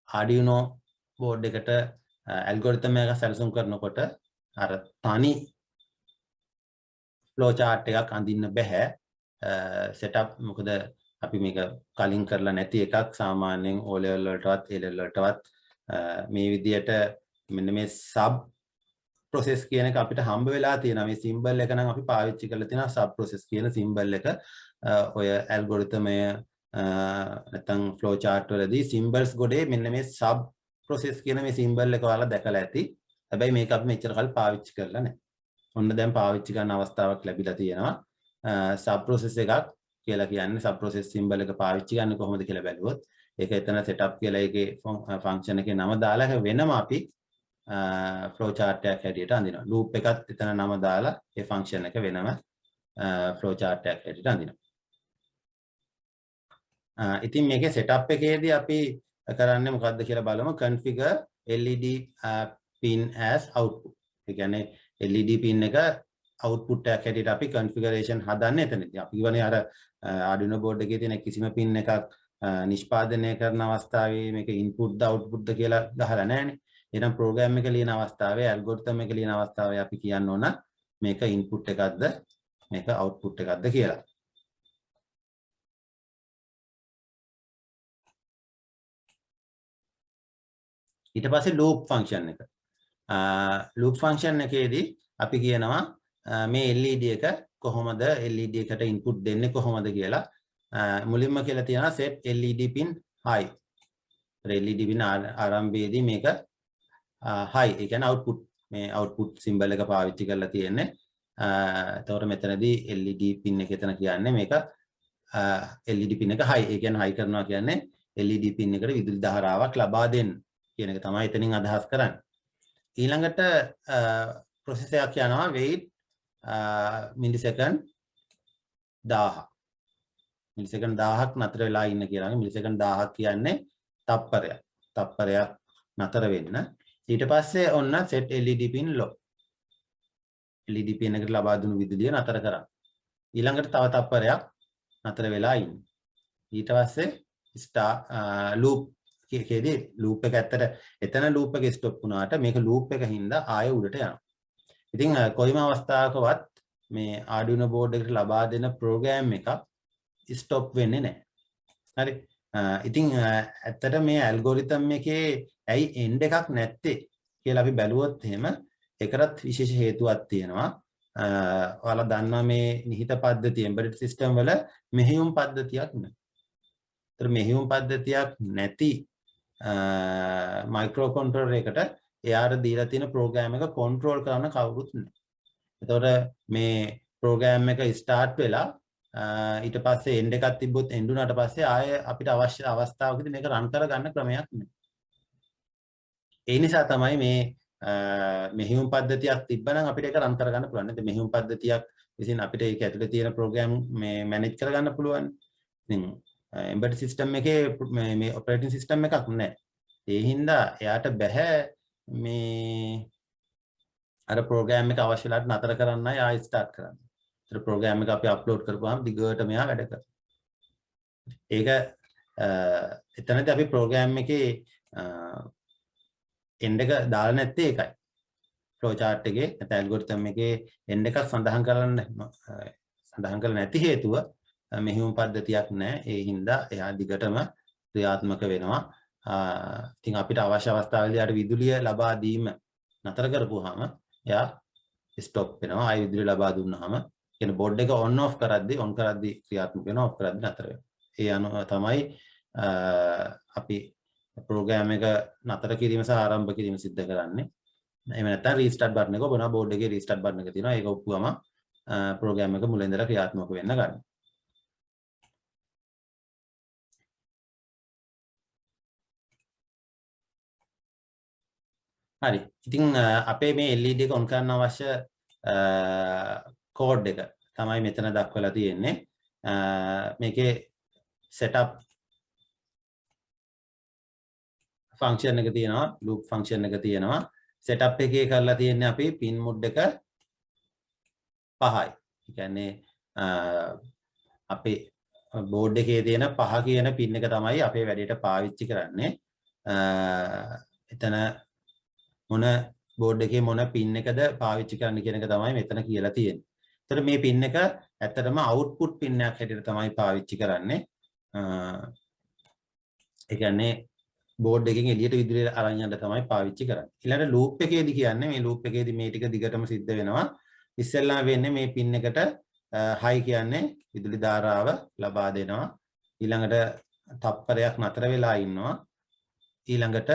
Arduino board එකට algorithm එකක් සැලසුම් කරනකොට අර තනි flow chart එකක් අඳින්න බෑ setup මොකද අපි මේක කලින් කරලා නැති එකක් සාමාන්‍යයෙන් O level වලටවත් A level වලටවත් මේ විදිහට මෙන්න මේ sub process කියන එක අපිට හම්බ වෙලා තියෙනවා මේ symbol එක නම් අපි පාවිච්චි කරලා තියෙනවා sub process කියන symbol එක ඔය algorithm නැත්නම් flow chart වලදී symbols ගොඩේ මෙන්න මේ sub process කියන මේ symbol එක ඔයාලා දැකලා ඇති. හැබැයි මේක අපි මෙච්චර කල් පාවිච්චි කරලා නැහැ. ඔන්න දැන් පාවිච්චි කරන අවස්ථාවක් ලැබිලා තියෙනවා. sub process එකක් කියලා කියන්නේ sub process symbol එක පාවිච්චි කරන්නේ කොහොමද කියලා බැලුවොත් ඒක එතන setup කියලා ඒකේ function එකේ නම දාලා වෙනම අපි flow chart එකක් හැටියට අඳිනවා. loop එකත් එතන නම දාලා ඒ function එක වෙනම flow chart එකක් හැටියට අඳිනවා. ඉතින් මේකේ setup එකේදී අපි කරන්නේ මොකද්ද කියලා බලමු. configure LED pin as output. ඒ කියන්නේ LED pin එක output එකක් හැටියට අපි configuration හදන්නේ එතනදී. අපි කියවනේ අර Arduino board එකේ තියෙන කිසිම pin එකක් නිෂ්පාදනය කරන අවස්ථාවේ මේක input ද output ද කියලා ගහලා නැහැනේ. එහෙනම් program එක ලියන අවස්ථාවේ algorithm එක ලියන අවස්ථාවේ අපි කියන්න ඕන මේක input එකක්ද මේක output එකක්ද කියලා. ඊට පස්සේ loop function එක. loop function එකේදී අපි කියනවා මේ LED එක කොහොමද LED එකට input දෙන්නේ කොහොමද කියලා. මුලින්ම කියලා තියෙනවා set LED pin high. LED pin ආරම්භයේදී මේක high ඒ කියන්නේ output මේ output symbol එක පාවිච්චි කරලා තියෙන්නේ. එතකොට මෙතනදී LED pin එක එතන කියන්නේ මේක LED pin එක high. ඒ කියන්නේ high කරනවා කියන්නේ LED pin එකට විදුලි ධාරාවක් ලබා දෙන්න කියන එක තමයි එතනින් අදහස් කරන්නේ. ඊළඟට process එකක් යනවා wait millisecond 1000. millisecond 1000ක් නතර වෙලා ඉන්න කියලා. millisecond 1000ක් කියන්නේ තප්පරයක්. තප්පරයක් නතර වෙන්න. ඊට පස්සේ ඔන්න set LED pin low. LED pin එකට ලබා දුණු විදුලිය නතර කරා. ඊළඟට තව තප්පරයක් නතර වෙලා ඉන්න. ඊට පස්සේ loop එකේදී loop එක ඇත්තට එතන loop එක stop වුණාට මේක loop එක හින්දා ආයෙ උඩට යනවා. ඉතින් කොයිම අවස්ථාවකවත් මේ Arduino board එකට ලබා දෙන program එකක් stop වෙන්නේ නැහැ. හරි. ඉතින් ඇත්තට මේ algorithm එකේ ඇයි end එකක් නැත්තේ කියලා අපි බැලුවොත් එහෙම ඒකටත් විශේෂ හේතුවක් තියෙනවා. ඔයාලා දන්නවා මේ නිහිත පද්ධතිය embedded system වල මෙහෙයුම් පද්ධතියක් නැහැ. ඒතර මෙහෙයුම් පද්ධතියක් නැති මයික්‍රෝකන්ට්‍රෝලර් එකට එයාට දීලා තියෙන ප්‍රෝග්‍රෑම් එක කන්ට්‍රෝල් කරන්න කවුරුත් නැහැ. එතකොට මේ ප්‍රෝග්‍රෑම් එක ස්ටාර්ට් වෙලා ඊට පස්සේ end එකක් තිබ්බොත් end උනාට පස්සේ ආයෙ අපිට අවශ්‍ය අවස්ථාවකදී මේක රන් කරගන්න ක්‍රමයක් නැහැ. ඒ නිසා තමයි මේ මෙහෙයුම් පද්ධතියක් තිබ්බනම් අපිට ඒක රන් කරගන්න පුළුවන්. නේද? මෙහෙයුම් පද්ධතියක් විසින් අපිට ඒක ඇතුලේ තියෙන ප්‍රෝග්‍රෑම් මේ මැනේජ් කරගන්න පුළුවන්. ඉතින් embedded system එකේ මේ operating system එකක් නැහැ. ඒ හින්දා එයාට බෑ මේ අර program එක අවශ්‍ය වෙලාවට නතර කරන්නයි ආයෙ start කරන්න. ඒතර program එක අපි upload කරපුවාම දිගට මෙයා වැඩ කරනවා. ඒක එතනදී අපි program එකේ end එක දාලා නැත්තේ ඒකයි. flow chart එකේ නැත්නම් algorithm එකේ end එකක් සඳහන් කරලා නැති හේතුව මෙහෙයුම් පද්ධතියක් නැහැ. ඒ හින්දා එයා දිගටම ක්‍රියාත්මක වෙනවා. ඉතින් අපිට අවශ්‍ය අවස්ථාවලදී යාට විදුලිය ලබා දීම නතර කරපුවාම එයා ස්ටොප් වෙනවා. ආයෙ විදුලිය ලබා දුන්නාම කියන්නේ බෝඩ් එක on off කරද්දී ක්‍රියාත්මක වෙනවා, off කරද්දී නතර වෙනවා. ඒ අනුව තමයි අපි ප්‍රෝග්‍රෑම් එක නතර කිරීම සහ ආරම්භ කිරීම සිද්ධ කරන්නේ. එහෙම නැත්නම් රීස්ටාර්ට් බටන් එක ඔබනවා බෝඩ් එකේ රීස්ටාර්ට් බටන් එක තියෙනවා. ඒක ඔප්පුවම ප්‍රෝග්‍රෑම් එක මුලින් ඉඳලා ක්‍රියාත්මක වෙන්න ගන්නවා. හරි. ඉතින් අපේ මේ LED එක on කරන්න අවශ්‍ය කෝඩ් එක තමයි මෙතන දක්වලා තියෙන්නේ. මේකේ setup function එක තියෙනවා, loop function එක තියෙනවා. setup එකේ කරලා තියෙන්නේ අපි pin mode එක 5යි. ඒ කියන්නේ අපේ බෝඩ් එකේ තියෙන 5 කියන pin එක තමයි අපේ වැඩේට පාවිච්චි කරන්නේ. එතන මොන බෝඩ් එකේ මොන pin එකද පාවිච්චි කරන්න කියන එක තමයි මෙතන කියලා තියෙන්නේ. ඒතර මේ pin එක ඇත්තටම output pin එකක් හැටියට තමයි පාවිච්චි කරන්නේ. ඒ කියන්නේ බෝඩ් එකකින් එළියට විදුලිය අරන් යන්න තමයි පාවිච්චි කරන්නේ. ඊළඟ loop එකේදී කියන්නේ මේ loop එකේදී මේ ටික දිගටම සිද්ධ වෙනවා. ඉස්සෙල්ලාම වෙන්නේ මේ pin එකට high කියන්නේ විදුලි ධාරාව ලබා දෙනවා. ඊළඟට තප්පරයක් නතර වෙලා ඉන්නවා. ඊළඟට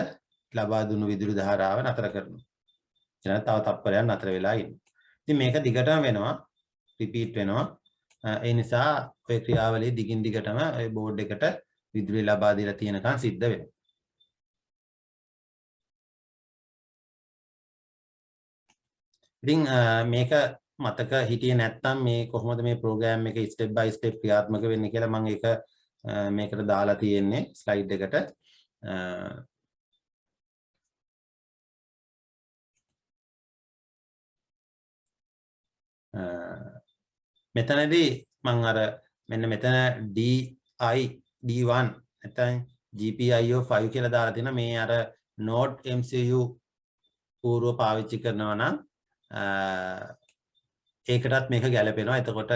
ලබා දුන්නු විදුලි ධාරාව නතර කරනවා. ඊළඟ තව තප්පරයක් නතර වෙලා ඉන්නවා. ඉතින් මේක දිගටම වෙනවා, රිපීට් වෙනවා. ඒ නිසා ඔය ක්‍රියාවලිය දිගින් දිගටම ඔය බෝඩ් එකට විදුලිය ලබා දීලා තියෙනකන් සිද්ධ වෙනවා. ඉතින් මේක මතක හිටියේ නැත්නම් මේ කොහොමද මේ ප්‍රෝග්‍රෑම් එක ස්ටෙප් බයි ස්ටෙප් ක්‍රියාත්මක වෙන්නේ කියලා මම ඒක මේකට දාලා තියෙන්නේ ස්ලයිඩ් එකට. මෙතනදී මම අර මෙන්න මෙතන D1 නැත්නම් GPIO 5 කියලා දාලා තියෙනවා. මේ අර Node MCU පූර්ව පාවිච්චි කරනවා නම් ඒකටත් මේක ගැලපෙනවා. එතකොට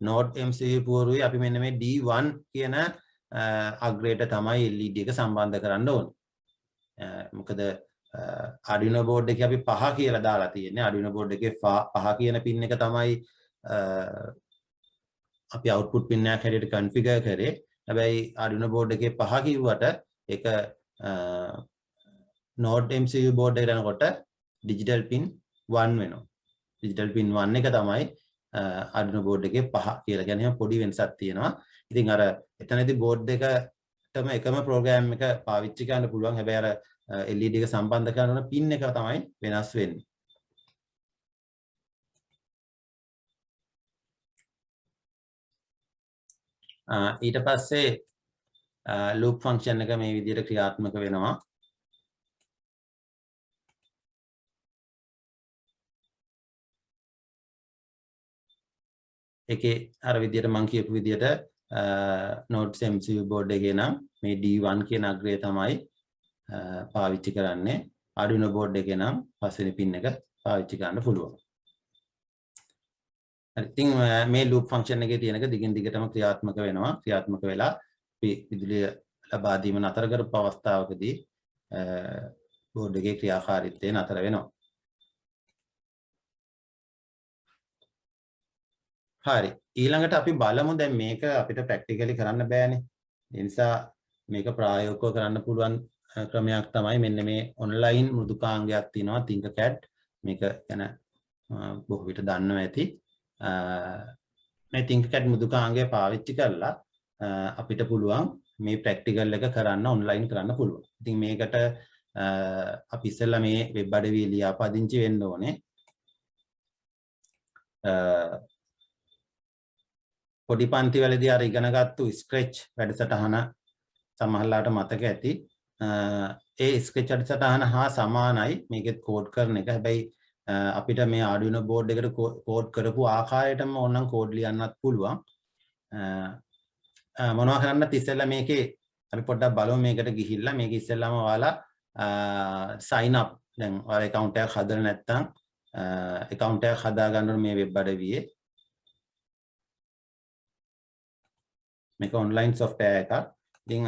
Node MCU පූර්වයේ අපි මෙන්න මේ D1 කියන අග්‍රයට තමයි LED එක සම්බන්ධ කරන්න ඕනේ. මොකද Arduino board එකේ අපි 5 කියලා දාලා තියෙන්නේ. Arduino board එකේ 5 කියන pin එක තමයි අපි output pin එකක් හැටියට configure කරේ. හැබැයි Arduino board එකේ 5 කිව්වට ඒක Node MCU board එකට යනකොට digital pin 1 වෙනවා. digital pin 1 එක තමයි Arduino board එකේ 5 කියලා කියන්නේ පොඩි වෙනසක් තියෙනවා. ඉතින් අර එතනදී board එකටම එකම program එක පාවිච්චි කරන්න පුළුවන්. හැබැයි අර LED එක සම්බන්ධ කරන pin එක තමයි වෙනස් වෙන්නේ. ඊට පස්සේ loop function එක මේ විදිහට ක්‍රියාත්මක වෙනවා. ඒකේ අර විදිහට මම කියපු විදිහට Node MCU board එකේ නම් මේ D1 කියන අග්‍රය තමයි පාවිච්චි කරන්නේ. Arduino board එකේ නම් පස්වෙනි pin එක පාවිච්චි කරන්න පුළුවන්. හරි. ඉතින් මේ loop function එකේ තියෙනක දිගින් දිගටම ක්‍රියාත්මක වෙනවා. ක්‍රියාත්මක වෙලා අපි විදුලිය ලබා දීම නතර කරපු අවස්ථාවකදී board එකේ ක්‍රියාකාරීත්වය නතර වෙනවා. හරි. ඊළඟට අපි බලමු දැන් මේක අපිට ප්‍රැක්ටිකලි කරන්න බෑනේ. ඒ නිසා මේක ප්‍රායෝගිකව කරන්න පුළුවන් ක්‍රමයක් තමයි මෙන්න මේ ඔන්ලයින් මෘදුකාංගයක් තියෙනවා Tinkercad. මේක ගැන බොහෝ විට දන්නවා ඇති. මේ Tinkercad මෘදුකාංගය පාවිච්චි කරලා අපිට පුළුවන් මේ ප්‍රැක්ටිකල් එක කරන්න ඔන්ලයින් කරන්න පුළුවන්. ඉතින් මේකට අපි ඉස්සෙල්ලා මේ වෙබ් අඩවිය ලියාපදිංචි වෙන්න ඕනේ. පොඩි පන්ති වලදී අර ඉගෙනගත්තු ස්ක්‍රැච් වැඩසටහන සමහරලාට මතක ඇති. ඒ ස්ක්‍රැච් වැඩසටහන හා සමානයි මේකෙත් කෝඩ් කරන එක. හැබැයි අපිට මේ Arduino board එකට කෝඩ් කරපු ආකාරයටම ඕනනම් කෝඩ් ලියන්නත් පුළුවන්. මොනවා කරන්නත් ඉස්සෙල්ලා මේකේ අපි පොඩ්ඩක් බලමු මේකට ගිහිල්ලා මේක ඉස්සෙල්ලාම ඔයාලා sign up දැන් ඔයාලා account එකක් හදලා නැත්නම් account එකක් හදා ගන්න ඕනේ මේ වෙබ් අඩවියේ. මේක online software එකක්. ඉතින්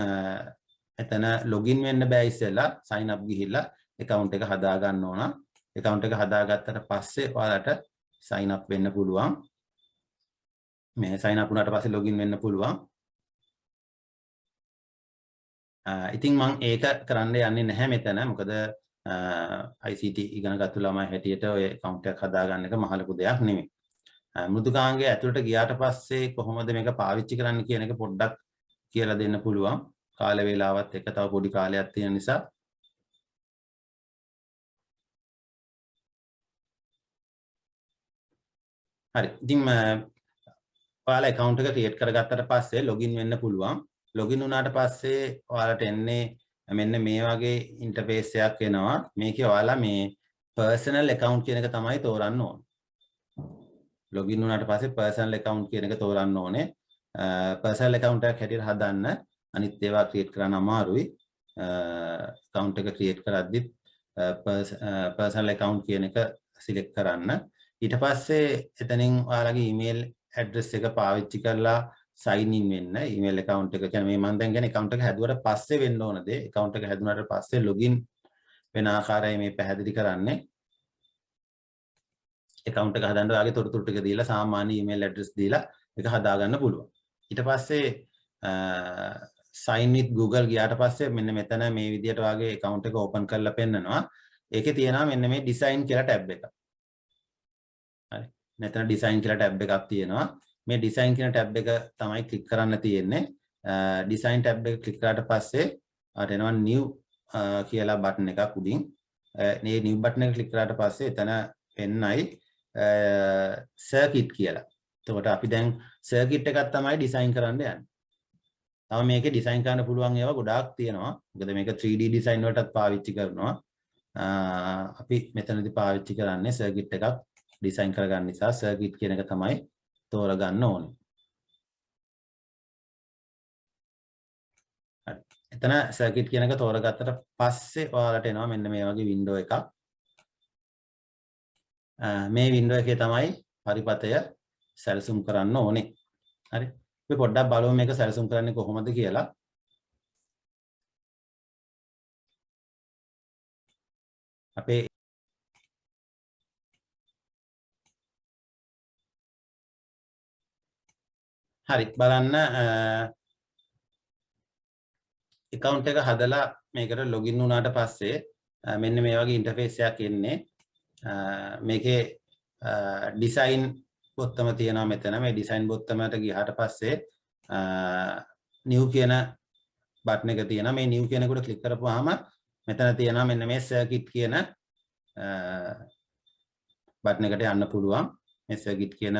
එතන login වෙන්න බෑ ඉස්සෙල්ලා sign up ගිහිල්ලා account එක හදා ගන්න ඕන. account එක හදාගත්තට පස්සේ ඔයාලට sign up වෙන්න පුළුවන්. මේ sign up වුණාට පස්සේ login වෙන්න පුළුවන්. ඉතින් මම ඒක කරන්න යන්නේ නැහැ මෙතන. මොකද ICT ඉගෙනගත්තු ළමයි හැටියට ඔය account එකක් හදාගන්න එක මහ ලොකු දෙයක් නෙමෙයි. මෘදුකාංගයේ ඇතුළට ගියාට පස්සේ කොහොමද මේක පාවිච්චි කරන්න කියන එක පොඩ්ඩක් කියලා දෙන්න පුළුවන්. කාල වේලාවත් එක තව පොඩි කාලයක් තියෙන නිසා. හරි. ඉතින් ඔයාලා account එක create කරගත්තට පස්සේ login වෙන්න පුළුවන්. login වුණාට පස්සේ ඔයාලට එන්නේ මෙන්න මේ වගේ interface එකක් එනවා. මේකේ ඔයාලා මේ personal account කියන එක තමයි තෝරන්න ඕනේ. login වුණාට පස්සේ personal account කියන එක තෝරන්න ඕනේ. personal account එකක් හැටියට හදන්න අනිත් ඒවා create කරන්න අමාරුයි. account එක create කරද්දි personal account කියන එක select කරන්න. ඊට පස්සේ එතනින් ඔයාලගේ email address එක පාවිච්චි කරලා sign in වෙන්න. email account එක කියන්නේ මේ මම දැන් කියන්නේ account එක හැදුවට පස්සේ වෙන්න ඕන දේ. account එක හැදුනාට පස්සේ login වෙන ආකාරය මේ පැහැදිලි කරන්නේ. account එක හදන්න ඔයාගේ තොරතුරු ටික දීලා සාමාන්‍ය email address දීලා ඒක හදා ගන්න පුළුවන්. ඊට පස්සේ sign with Google ගියාට පස්සේ මෙන්න මෙතන මේ විදිහට ඔයාගේ account එක open කරලා පෙන්නනවා. ඒකේ තියෙනවා මෙන්න මේ design කියලා tab එක. හරි. මෙතන design කියලා tab එකක් තියෙනවා. මේ design කියන tab එක තමයි click කරන්න තියෙන්නේ. design tab එක click කරාට පස්සේ ආට එනවා new කියලා button එකක් උඩින්. මේ new button එක click කරාට පස්සේ එතන එන්නයි circuit කියලා. එතකොට අපි දැන් circuit එකක් තමයි design කරන්න යන්නේ. තව මේකේ design කරන්න පුළුවන් ඒවා ගොඩාක් තියෙනවා. මොකද මේක 3D design වලටත් පාවිච්චි කරනවා. අපි මෙතනදී පාවිච්චි කරන්නේ circuit එකක් design කරගන්න නිසා circuit කියන එක තමයි තෝරගන්න ඕනේ. හරි. එතන circuit කියන එක තෝරගත්තට පස්සේ ඔයාලට එනවා මෙන්න මේ වගේ window එකක්. මේ window එකේ තමයි පරිපතය සැලසුම් කරන්න ඕනේ. හරි. අපි පොඩ්ඩක් බලමු මේක සැලසුම් කරන්නේ කොහොමද කියලා. අපේ හරි බලන්න account එක හදලා මේකට login වුණාට පස්සේ මෙන්න මේ වගේ interface එකක් එන්නේ. මේකේ design බොත්තම තියෙනවා මෙතන. මේ design බොත්තමට ගියාට පස්සේ new කියන බටන් එක තියෙනවා. මේ new කියන එකට ක්ලික් කරපුවාම මෙතන තියෙනවා මෙන්න මේ circuit කියන බටන් එකට යන්න පුළුවන්. මේ circuit කියන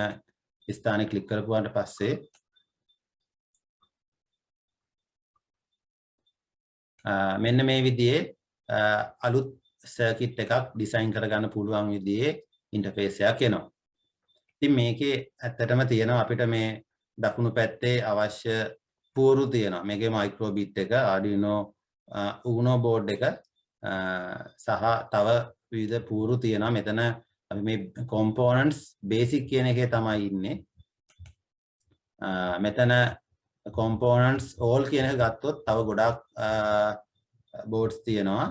ස්ථානේ ක්ලික් කරපුවාට පස්සේ මෙන්න මේ විදිහේ අලුත් circuit එකක් design කරගන්න පුළුවන් විදිහේ interface එකක් එනවා. ඉතින් මේකේ ඇත්තටම තියෙනවා අපිට මේ දකුණු පැත්තේ අවශ්‍ය පුවරු තියෙනවා. මේකේ microbit එක, Arduino Uno board එක සහ තව විවිධ පුවරු තියෙනවා. මෙතන අපි මේ components basic කියන එකේ තමයි ඉන්නේ. මෙතන components all කියන එක ගත්තොත් තව ගොඩාක් boards තියෙනවා.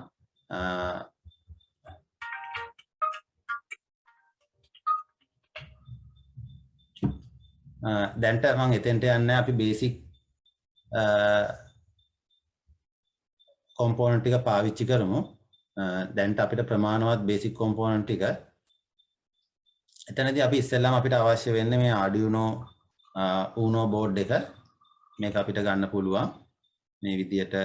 දැන්ට මම එතෙන්ට යන්නේ අපි basic component ටික පාවිච්චි කරමු. දැන්ට අපිට ප්‍රමාණවත් basic component ටික. එතනදී අපි ඉස්සෙල්ලාම අපිට අවශ්‍ය වෙන්නේ මේ Arduino Uno board එක. මේක අපිට ගන්න පුළුවන් මේ විදියට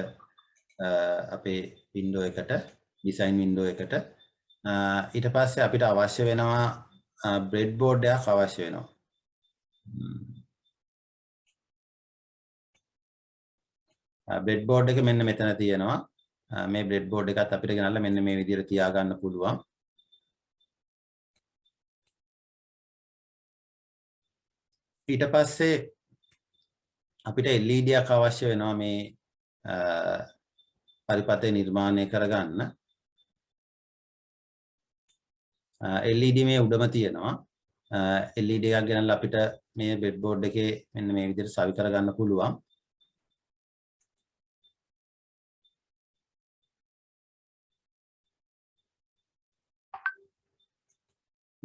අපේ window එකට design window එකට. ඊට පස්සේ අපිට අවශ්‍ය වෙනවා breadboard එකක් අවශ්‍ය වෙනවා. බ්‍රෙඩ් බෝඩ් එක මෙන්න මෙතන තියෙනවා. මේ බ්‍රෙඩ් බෝඩ් එකත් අපිට ගෙනල්ලා මෙන්න මේ විදිහට තියාගන්න පුළුවන්. ඊට පස්සේ අපිට LED එකක් අවශ්‍ය වෙනවා මේ පරිපථය නිර්මාණය කරගන්න. LED මේ උඩම තියෙනවා. LED එකක් ගෙනල්ලා අපිට මේ බ්‍රෙඩ් බෝඩ් එකේ මෙන්න මේ විදිහට සවි කරගන්න පුළුවන්.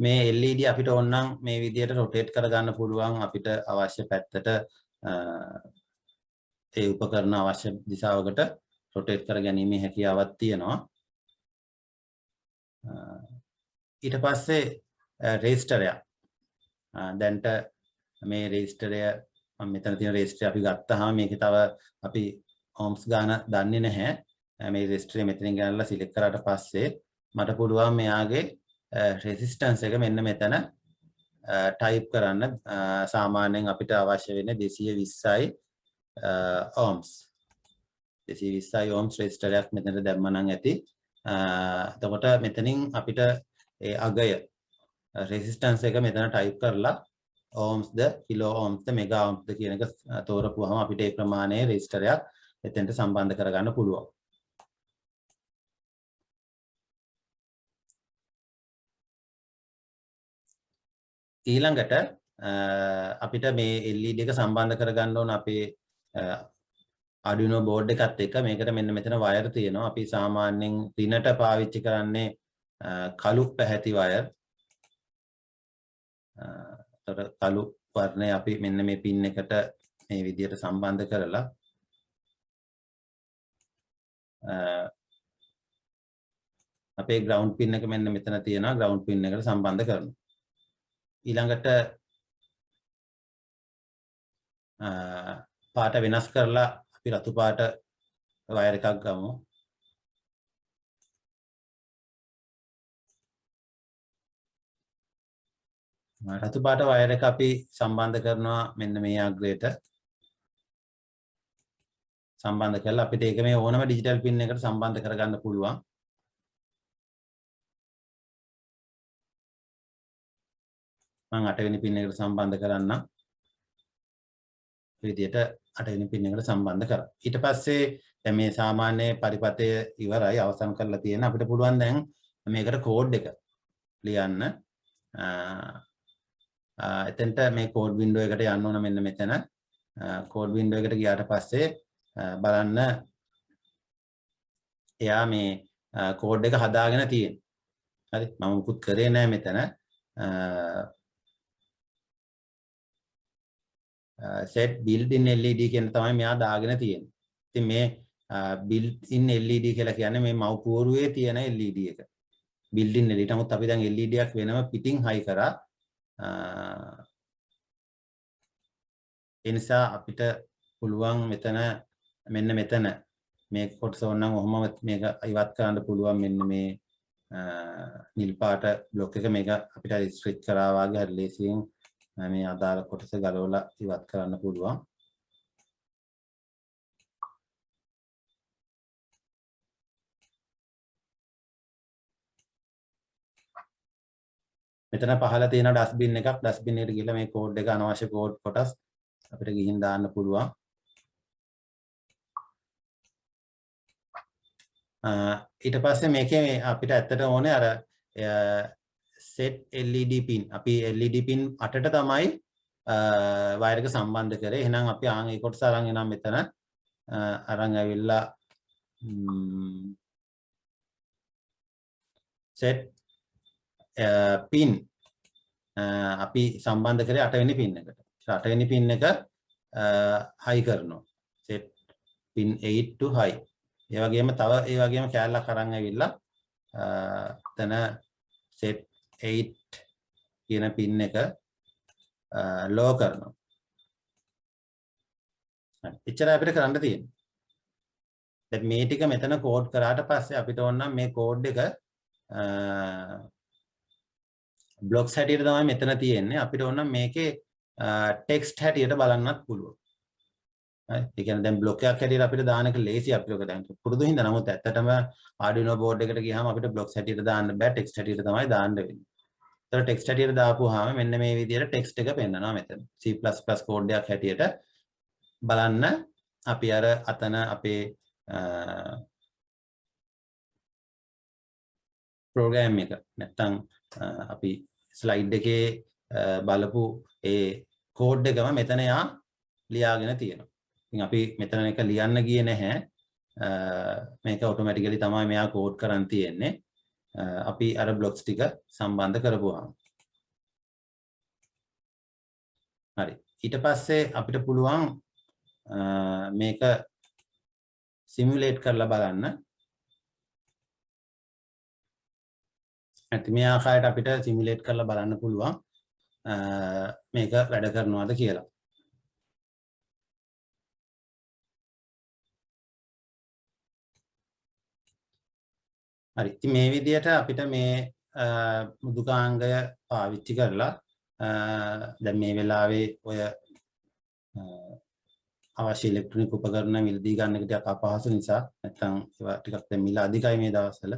මේ LED අපිට ඕනනම් මේ විදිහට රොටේට් කරගන්න පුළුවන් අපිට අවශ්‍ය පැත්තට ඒ උපකරණ අවශ්‍ය දිශාවකට රොටේට් කර ගැනීමේ හැකියාවක් තියෙනවා. ඊට පස්සේ රෙජිස්ටරය. දැන්ට මේ රෙජිස්ටරය මෙතන තියෙන රෙජිස්ටරය අපි ගත්තාම මේකේ තව අපි ohms ගාන දන්නේ නැහැ. මේ රෙජිස්ටරය මෙතනින් ගන්නලා සිලෙක්ට් කරාට පස්සේ මට පුළුවන් මෙයාගේ resistance එක මෙන්න මෙතන type කරන්න. සාමාන්‍යයෙන් අපිට අවශ්‍ය වෙන්නේ 220යි ohms. 220යි ohms resistor එකක් මෙතනට දැම්ම නම් ඇති. එතකොට මෙතනින් අපිට ඒ අගය resistance එක මෙතන type කරලා ohms ද kilo ohms ද mega ohms ද කියන එක තෝරපුවාම අපිට ඒ ප්‍රමාණයේ resistor එකක් එතෙන්ට සම්බන්ධ කරගන්න පුළුවන්. ඊළඟට අපිට මේ LED එක සම්බන්ධ කරගන්න ඕන අපේ Arduino board එකත් එක්ක. මේකට මෙන්න මෙතන වයර් තියෙනවා. අපි සාමාන්‍යයෙන් දිනට පාවිච්චි කරන්නේ කළු පැහැති වයර්. ඒතර කළු වර්ණය අපි මෙන්න මේ පින් එකට මේ විදිහට සම්බන්ධ කරලා අපේ ground pin එක මෙන්න මෙතන තියෙනවා. ground pin එකට සම්බන්ධ කරනවා. ඊළඟට පාට වෙනස් කරලා අපි රතු පාට වයර් එකක් ගමු. රතු පාට වයර් එක අපි සම්බන්ධ කරනවා මෙන්න මේ අග්‍රයට. සම්බන්ධ කරලා අපිට ඒක මේ ඕනම ඩිජිටල් පින් එකකට සම්බන්ධ කරගන්න පුළුවන්. මම 8 වෙනි පින් එකට සම්බන්ධ කරන්නම්. මේ විදිහට 8 වෙනි පින් එකට සම්බන්ධ කරා. ඊට පස්සේ දැන් මේ සාමාන්‍ය පරිපථය ඉවරයි, අවසන් කරලා තියෙන. අපිට පුළුවන් දැන් මේකට කෝඩ් එක ලියන්න. එතෙන්ට මේ කෝඩ් වින්ඩෝ එකට යන්න ඕන මෙන්න මෙතන. කෝඩ් වින්ඩෝ එකට ගියාට පස්සේ බලන්න එයා මේ කෝඩ් එක හදාගෙන තියෙනවා. හරි, මම මුකුත් කරේ නැහැ මෙතන. set built in LED කියන තමයි මෙයා දාගෙන තියෙන්නේ. ඉතින් මේ built in LED කියලා කියන්නේ මේ මව් පුවරුවේ තියෙන LED එක. built in LED. නමුත් අපි දැන් LED එකක් වෙනම පිටින් හයි කරා. ඒ නිසා අපිට පුළුවන් මෙතන මෙන්න මෙතන මේ කොටස ඕනනම් ඔහොම මේක ඉවත් කරන්න පුළුවන්. මෙන්න මේ නිල් පාට බ්ලොක් එක මේක අපිට රිස්ට්‍රික්ට් කරා වගේ හරි ලේසියෙන් මේ අදාළ කොටස ගලවලා ඉවත් කරන්න පුළුවන්. මෙතන පහළ තියෙන ඩස්බින් එකක්. ඩස්බින් එකට ගිහලා මේ කෝඩ් එක අනවශ්‍ය කෝඩ් කොටස් අපිට ගිහින් දාන්න පුළුවන්. ඊට පස්සේ මේකේ අපිට ඇත්තට ඕනේ අර set LED pin. අපි LED pin 8ට තමයි වයර් එක සම්බන්ධ කරේ. එහෙනම් අපි ආන් ඒ කොටස අරන් එනම් මෙතන අරන් ඇවිල්ලා set pin අපි සම්බන්ධ කරේ 8 වෙනි පින් එකට. 8 වෙනි පින් එක high කරනවා. set pin 8 to high. ඒ වගේම තව ඒ වගේම කැලලක් අරන් ඇවිල්ලා එතන set 8 කියන පින් එක low කරනවා. එච්චරයි අපිට කරන්න තියෙන්නේ. දැන් මේ ටික මෙතන කෝඩ් කරාට පස්සේ අපිට ඕන නම් මේ කෝඩ් එක බ්ලොක්ස් හැටියට තමයි මෙතන තියෙන්නේ. අපිට ඕන නම් මේකේ ටෙක්ස්ට් හැටියට බලන්නත් පුළුවන්. හරි ඒ කියන්නේ දැන් බ්ලොක් එකක් හැටියට අපිට දාන එක ලේසි අපිට ඔක දැන් පුරුදු හින්දා නමුත් ඇත්තටම Arduino board එකට ගියාම අපිට බ්ලොක්ස් හැටියට දාන්න බෑ ටෙක්ස්ට් හැටියට තමයි දාන්න වෙන්නේ. ඒතර ටෙක්ස්ට් හැටියට දාපුවාම මෙන්න මේ විදිහට ටෙක්ස්ට් එක පෙන්නනවා මෙතන. C++ කෝඩ් එකක් හැටියට බලන්න අපි අර අතන අපේ ප්‍රෝග්‍රෑම් එක නැත්තම් අපි ස්ලයිඩ් එකේ බලපු ඒ කෝඩ් එකම මෙතන යා ලියාගෙන තියෙනවා. ඉතින් අපි මෙතන එක ලියන්න ගියේ නැහැ. මේක ඔටෝමැටිකලි තමයි මෙයා කෝඩ් කරන් තියෙන්නේ. අපි අර බ්ලොක්ස් ටික සම්බන්ධ කරපුවාම. හරි. ඊට පස්සේ අපිට පුළුවන් මේක සිමියුලේට් කරලා බලන්න. මේ ආකාරයට අපිට සිමියුලේට් කරලා බලන්න පුළුවන් මේක වැඩ කරනවද කියලා. හරි. ඉතින් මේ විදිහට අපිට මේ මෘදුකාංගය පාවිච්චි කරලා දැන් මේ වෙලාවේ ඔය අවශ්‍ය ඉලෙක්ට්‍රොනික උපකරණ මිලදී ගන්න එක ටිකක් අපහසු නිසා නැත්නම් ඒවා ටිකක් දැන් මිල අධිකයි මේ දවස්වල.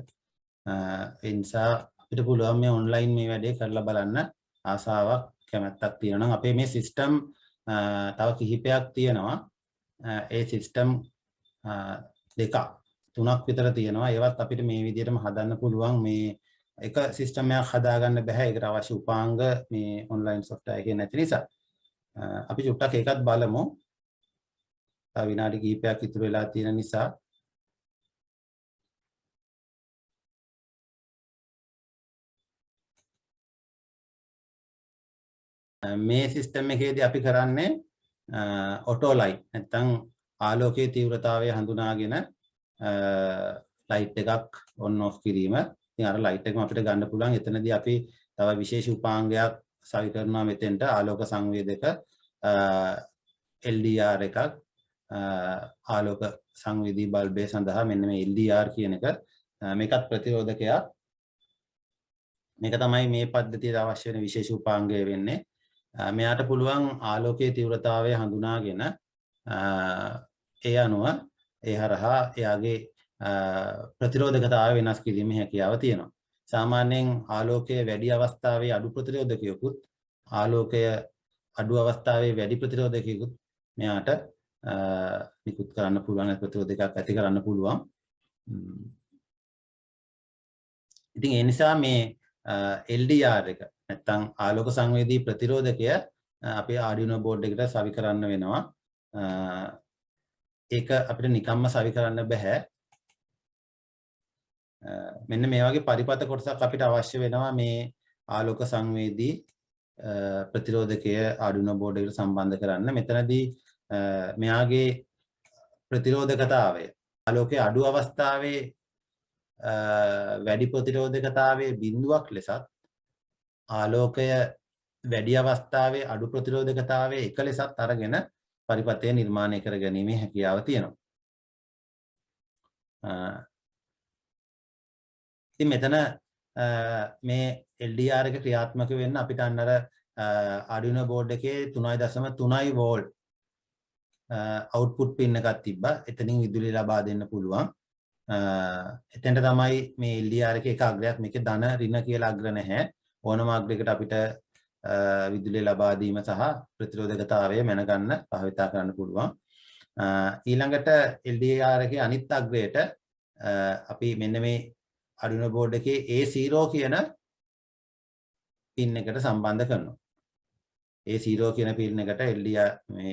ඒ නිසා අපිට පුළුවන් මේ ඔන්ලයින් මේ වැඩේ කරලා බලන්න ආසාවක් කැමැත්තක් තියෙනවා නම් අපේ මේ සිස්ටම් තව කිහිපයක් තියෙනවා. ඒ සිස්ටම් දෙකක් තුනක් විතර තියෙනවා. ඒවත් අපිට මේ විදිහටම හදන්න පුළුවන්. මේ එක සිස්ටම් එකක් හදාගන්න බෑ. ඒකට අවශ්‍ය උපාංග මේ ඔන්ලයින් software එකේ නැති නිසා. අපි චුට්ටක් ඒකත් බලමු. තව විනාඩි කිහිපයක් ඉතුරු වෙලා තියෙන නිසා මේ සිස්ටම් එකේදී අපි කරන්නේ ඔටෝ ලයිට් නැත්නම් ආලෝකයේ තීව්‍රතාවය හඳුනාගෙන ලයිට් එකක් ඔන් ඔෆ් කිරීම. ඉතින් අර ලයිට් එකම අපිට ගන්න පුළුවන්. එතනදී අපි තව විශේෂ උපාංගයක් සවි කරනවා මෙතෙන්ට ආලෝක සංවේදක LDR එකක් ආලෝක සංවේදී බල්බය සඳහා මෙන්න මේ LDR කියන එක මේකත් ප්‍රතිරෝධකයක්. මේක තමයි මේ පද්ධතියට අවශ්‍ය වෙන විශේෂ උපාංගය වෙන්නේ. මෙයාට පුළුවන් ආලෝකයේ තීව්‍රතාවය හඳුනාගෙන ඒ අනුව ඒ හරහා එයාගේ ප්‍රතිරෝධකතාවය වෙනස් කිරීමේ හැකියාව තියෙනවා. සාමාන්‍යයෙන් ආලෝකයේ වැඩි අවස්ථාවේ අඩු ප්‍රතිරෝධකයකුත් ආලෝකය අඩු අවස්ථාවේ වැඩි ප්‍රතිරෝධකයකුත් මෙයාට නිකුත් කරන්න පුළුවන් ප්‍රතිරෝධකයක් ඇති කරන්න පුළුවන්. ඉතින් ඒ නිසා මේ LDR එක නැත්නම් ආලෝක සංවේදී ප්‍රතිරෝධකය අපේ Arduino board එකට සවි කරන්න වෙනවා. ඒක අපිට නිකම්ම සවි කරන්න බෑ. මෙන්න මේ වගේ පරිපත කොටසක් අපිට අවශ්‍ය වෙනවා මේ ආලෝක සංවේදී ප්‍රතිරෝධකය Arduino board එකට සම්බන්ධ කරන්න. මෙතනදී මෙයාගේ ප්‍රතිරෝධකතාවය ආලෝකයේ අඩු අවස්ථාවේ වැඩි ප්‍රතිරෝධකතාවයේ බිඳුවක් ලෙසත් ආලෝකය වැඩි අවස්ථාවේ අඩු ප්‍රතිරෝධකතාවයේ එක ලෙසත් අරගෙන පරිපතය නිර්මාණය කර ගැනීමේ හැකියාව තියෙනවා. ඉතින් මෙතන මේ LDR එක ක්‍රියාත්මක වෙන්න අපිට අන්න අර Arduino board එකේ 3.3 volt output pin එකක් තිබ්බා. එතනින් විදුලිය ලබා දෙන්න පුළුවන්. එතෙන්ට තමයි මේ LDR එකේ එක අග්‍රයක් මේකේ ධන ඍණ කියලා අග්‍ර නැහැ. ඕනම අග්‍රයකට අපිට විදුලිය ලබා දීම සහ ප්‍රතිරෝධකතාවය මැනගන්න භාවිතා කරන්න පුළුවන්. ඊළඟට LDR එකේ අනිත් අග්‍රයට අපි මෙන්න මේ Arduino board එකේ A0 කියන පින් එකට සම්බන්ධ කරනවා. A0 කියන පින් එකට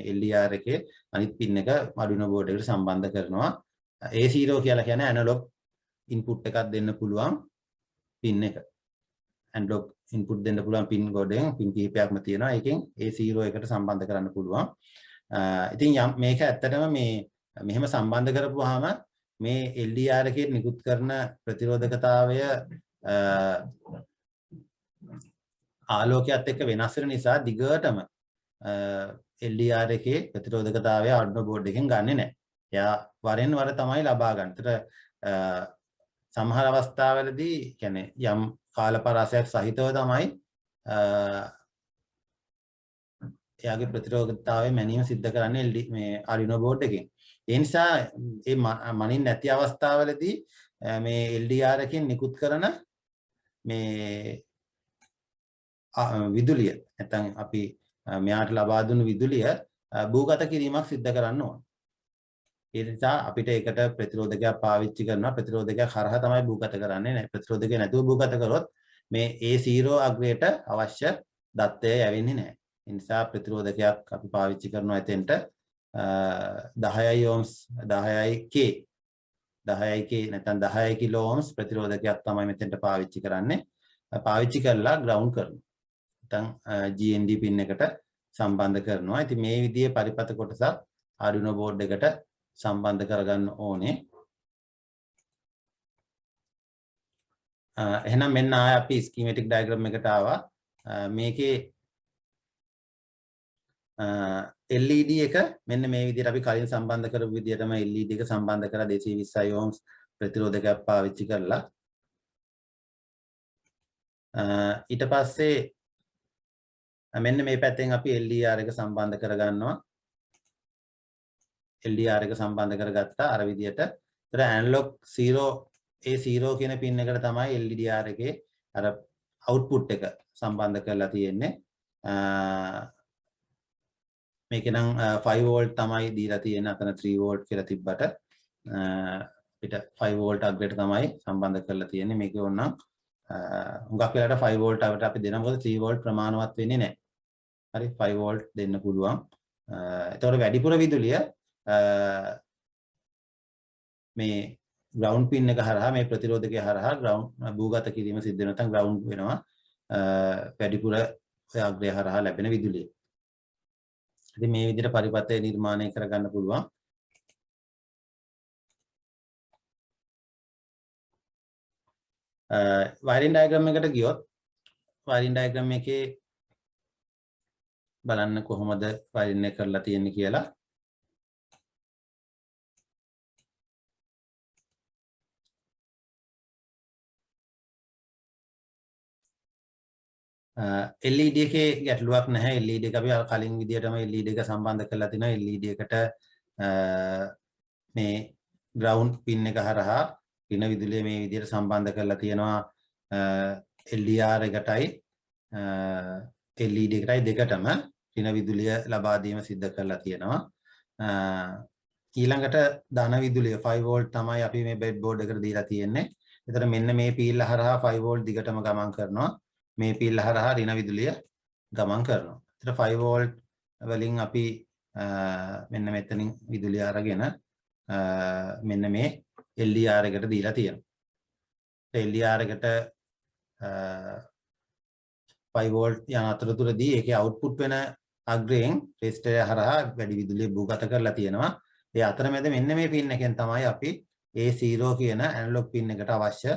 LDR එකේ අනිත් පින් එක Arduino board එකට සම්බන්ධ කරනවා. A0 කියලා කියන්නේ ඇනලොග් ඉන්පුට් එකක් දෙන්න පුළුවන් පින් එක. ඇනලොග් ඉන්පුට් දෙන්න පුළුවන් පින් ගොඩෙන් පින් කිහිපයක්ම තියෙනවා. ඒකෙන් A0 එකට සම්බන්ධ කරන්න පුළුවන්. ඉතින් මේක ඇත්තටම මේ මෙහෙම සම්බන්ධ කරපුවාම මේ LDR එකේ නිකුත් කරන ප්‍රතිරෝධකතාවය ආලෝකයත් එක්ක වෙනස් වෙන නිසා දිගටම LDR එකේ ප්‍රතිරෝධකතාවය Arduino board එකෙන් ගන්නෙ නැහැ. එයා වරෙන් වර තමයි ලබා ගන්න. ඒතර සමහර අවස්ථාවලදී කියන්නේ යම් කාල පරාසයක් සහිතව තමයි එයාගේ ප්‍රතිරෝධතාවය මැනීම සිද්ධ කරන්නේ මේ Arduino board එකෙන්. ඒ නිසා මේ මනින් නැති අවස්ථාවලදී මේ LDR එකෙන් නිකුත් කරන මේ විදුලිය නැත්නම් අපි මෙයාට ලබා දුන්නු විදුලිය භූගත කිරීමක් සිද්ධ කරන්න ඕන. ඒ නිසා අපිට ඒකට ප්‍රතිරෝධකයක් පාවිච්චි කරනවා. ප්‍රතිරෝධකයක් හරහා තමයි භූගත කරන්නේ. ප්‍රතිරෝධකයක් නැතුව භූගත කරොත් මේ A0 අග්‍රයට අවශ්‍ය දත්තය යවෙන්නේ නැහැ. ඒ නිසා ප්‍රතිරෝධකයක් අපි පාවිච්චි කරනවා එතෙන්ට 10 ohms 10k 10k නැත්නම් 10 kilo ohms ප්‍රතිරෝධකයක් තමයි මෙතෙන්ට පාවිච්චි කරන්නේ. පාවිච්චි කරලා ground කරනවා. නැත්නම් GND pin එකට සම්බන්ධ කරනවා. ඉතින් මේ විදිහේ පරිපත කොටසක් Arduino board එකට සම්බන්ධ කරගන්න ඕනේ. එහෙනම් මෙන්න ආය අපි schematic diagram එකට ආවා. මේකේ LED එක මෙන්න මේ විදිහට අපි කලින් සම්බන්ධ කරපු විදිහටම LED එක සම්බන්ධ කරලා 220 ohms ප්‍රතිරෝධකයක් පාවිච්චි කරලා ඊට පස්සේ මෙන්න මේ පැත්තෙන් අපි LDR එක සම්බන්ධ කරගන්නවා. LDR එක සම්බන්ධ කරගත්තා අර විදිහට. ඒතර analog 0 A0 කියන pin එකට තමයි LDR එකේ අර output එක සම්බන්ධ කරලා තියෙන්නේ. මේක නම් 5 volt තමයි දීලා තියෙන්නේ. අතන 3 volt කියලා තිබ්බට අපිට 5 volt අග්‍රයට තමයි සම්බන්ධ කරලා තියෙන්නේ. මේක ඕනනම් හුඟක් වෙලාවට 5 volt අවට අපි දෙනවා. මොකද 3 volt ප්‍රමාණවත් වෙන්නේ නැහැ. හරි 5 volt දෙන්න පුළුවන්. එතකොට වැඩිපුර විදුලිය මේ ground pin එක හරහා මේ ප්‍රතිරෝධකය හරහා ground භූගත කිරීම සිද්ධ වෙනවා. නැත්නම් ground වෙනවා. වැඩිපුර ඔය අග්‍රය හරහා ලැබෙන විදුලිය. ඉතින් මේ විදිහට පරිපතය නිර්මාණය කරගන්න පුළුවන්. wiring diagram එකට ගියොත් wiring diagram එකේ බලන්න කොහොමද wiring එක කරලා තියෙන්නේ කියලා. LED එකේ ගැටලුවක් නැහැ. LED එක අපි කලින් විදිහටම LED එක සම්බන්ධ කරලා තිනවා. LED එකට මේ ground pin එක හරහා පින විදුලිය මේ විදිහට සම්බන්ධ කරලා තියෙනවා. LDR එකටයි LED එකටයි දෙකටම පින විදුලිය ලබා දීම සිද්ධ කරලා තියෙනවා. ඊළඟට ධන විදුලිය 5 volt තමයි අපි මේ breadboard එකට දීලා තියෙන්නේ. එතන මෙන්න මේ පීල්ල හරහා 5 volt දිගටම ගමන් කරනවා. මේ පීල්ල හරහා ඍණ විදුලිය ගමන් කරනවා. ඒතර 5 volt වලින් අපි මෙන්න මෙතනින් විදුලිය අරගෙන මෙන්න මේ LDR එකට දීලා තියෙනවා. LDR එකට 5 volt යන අතරතුරදී ඒකේ output වෙන අග්‍රයෙන් resistor හරහා වැඩි විදුලිය භූගත කරලා තියෙනවා. ඒ අතරමැද මෙන්න මේ pin එකෙන් තමයි අපි A0 කියන analog pin එකට අවශ්‍ය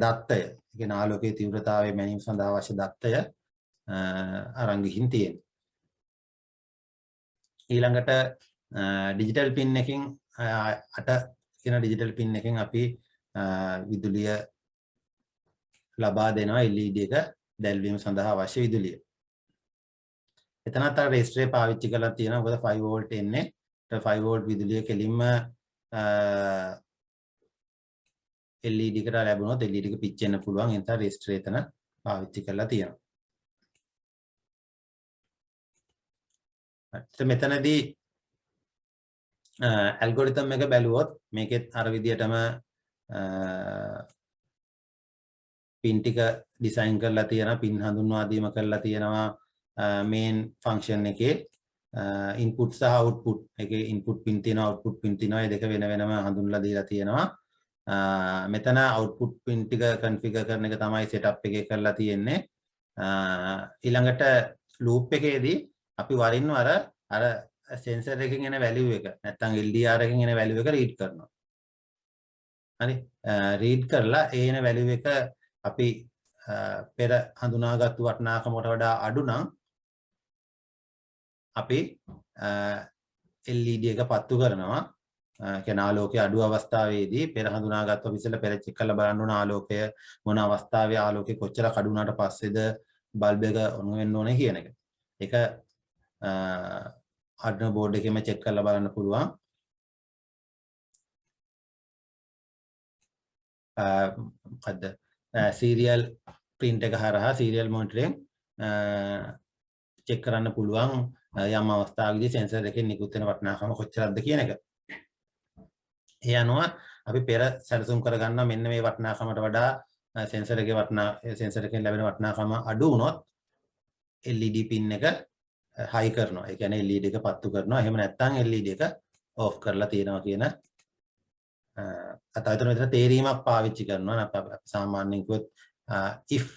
දත්තය, ඒ කියන්නේ ආලෝකයේ තීව්‍රතාවය මැනීම සඳහා අවශ්‍ය දත්තය අරන් ගිහින් තියෙනවා. ඊළඟට digital pin එකකින් 8 කියන digital pin එකෙන් අපි විදුලිය ලබා දෙනවා LED එක දැල්වීම සඳහා අවශ්‍ය විදුලිය. එතනත් අර resistor පාවිච්චි කරලා තියෙනවා. මොකද 5 volt එන්නේ. 5 volt විදුලිය කෙලින්ම LED එකට ලැබුණොත් LED එක පිච්චෙන්න පුළුවන්. ඒ නිසා resistor එතන පාවිච්චි කරලා තියෙනවා. මෙතනදී ඇල්ගොරිතම් එක බැලුවොත් මේකෙත් අර විදිහටම පින් ටික ඩිසයින් කරලා තියෙනවා. පින් හඳුන්වා දීම කරලා තියෙනවා. මේන් ෆන්ක්ෂන් එකේ ඉන්පුට් සහ අවුට්පුට් එකේ ඉන්පුට් පින් තියෙනවා, අවුට්පුට් පින් තියෙනවා. මේ දෙක වෙන වෙනම හඳුන්වලා දීලා තියෙනවා. මෙතන අවුට්පුට් පින් ටික කන්ෆිගර් කරන එක තමයි සෙටප් එකේ කරලා තියෙන්නේ. ඊළඟට ලූප් එකේදී අපි වරින් වර අර සෙන්සර් එකකින් එන වැලියු එක නැත්නම් LDR එකකින් එන වැලියු එක රීඩ් කරනවා. හරි. රීඩ් කරලා ඒ එන වැලියු එක අපි පෙර හඳුනාගත්තු වටිනාකමකට වඩා අඩු නම් අපි LED එක පත්තු කරනවා. කියන ආලෝකයේ අඩු අවස්ථාවේදී පෙර හඳුනාගත්තු විසල පෙර චෙක් කරලා බලන්න ඕන ආලෝකය මොන අවස්ථාවේ ආලෝකය කොච්චර කඩු වුණාට පස්සේද බල්බ් එක ඔන් වෙන්න ඕනේ කියන එක. ඒක Arduino board එකෙම check කරලා බලන්න පුළුවන්. මොකද්ද serial print එක හරහා serial monitoring check කරන්න පුළුවන් යම් අවස්ථාවකදී sensor එකෙන් නිකුත් වෙන වටිනාකම කොච්චරද කියන එක. ඒ අනුව අපි පෙර සැලසුම් කරගන්නවා මෙන්න මේ වටිනාකමට වඩා sensor එකෙන් ලැබෙන වටිනාකම අඩු වුණොත් LED pin එක high කරනවා. ඒ කියන්නේ LED එක පත්තු කරනවා. එහෙම නැත්නම් LED එක off කරලා තියනවා කියන අතවිතර මෙතන තේරීමක් පාවිච්චි කරනවා. අපි සාමාන්‍යයෙන් කිව්වොත් if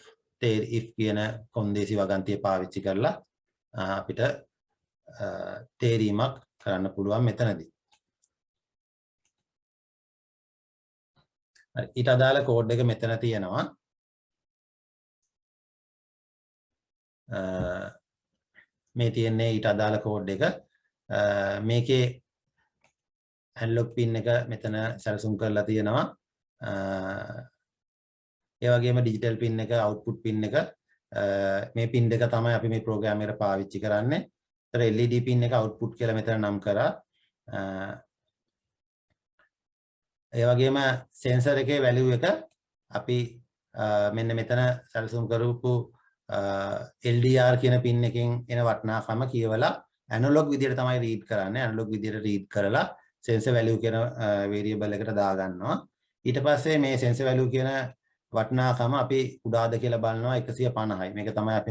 කියන කොන්දේසි වගන්තිය පාවිච්චි කරලා අපිට තේරීමක් කරන්න පුළුවන් මෙතනදී. හරි ඊට අදාළ කෝඩ් එක මෙතන තියෙනවා. මේ තියෙන්නේ ඊට අදාළ කෝඩ් එක. මේකේ analog pin එක මෙතන සැලසුම් කරලා තියෙනවා. ඒ වගේම digital pin එක output pin එක මේ pin දෙක තමයි අපි මේ program එකට පාවිච්චි කරන්නේ. ඒතර LED pin එක output කියලා මෙතන නම් කරා. ඒ වගේම sensor එකේ value එක අපි මෙන්න මෙතන සැලසුම් කරපු LDR කියන pin එකෙන් එන වටිනාකම කියවලා analog විදියට තමයි read කරන්නේ. analog විදියට read කරලා sensor value කියන variable එකට දා ගන්නවා. ඊට පස්සේ මේ sensor value කියන වටිනාකම අපි කුඩාද කියලා බලනවා 150යි. මේක තමයි අපි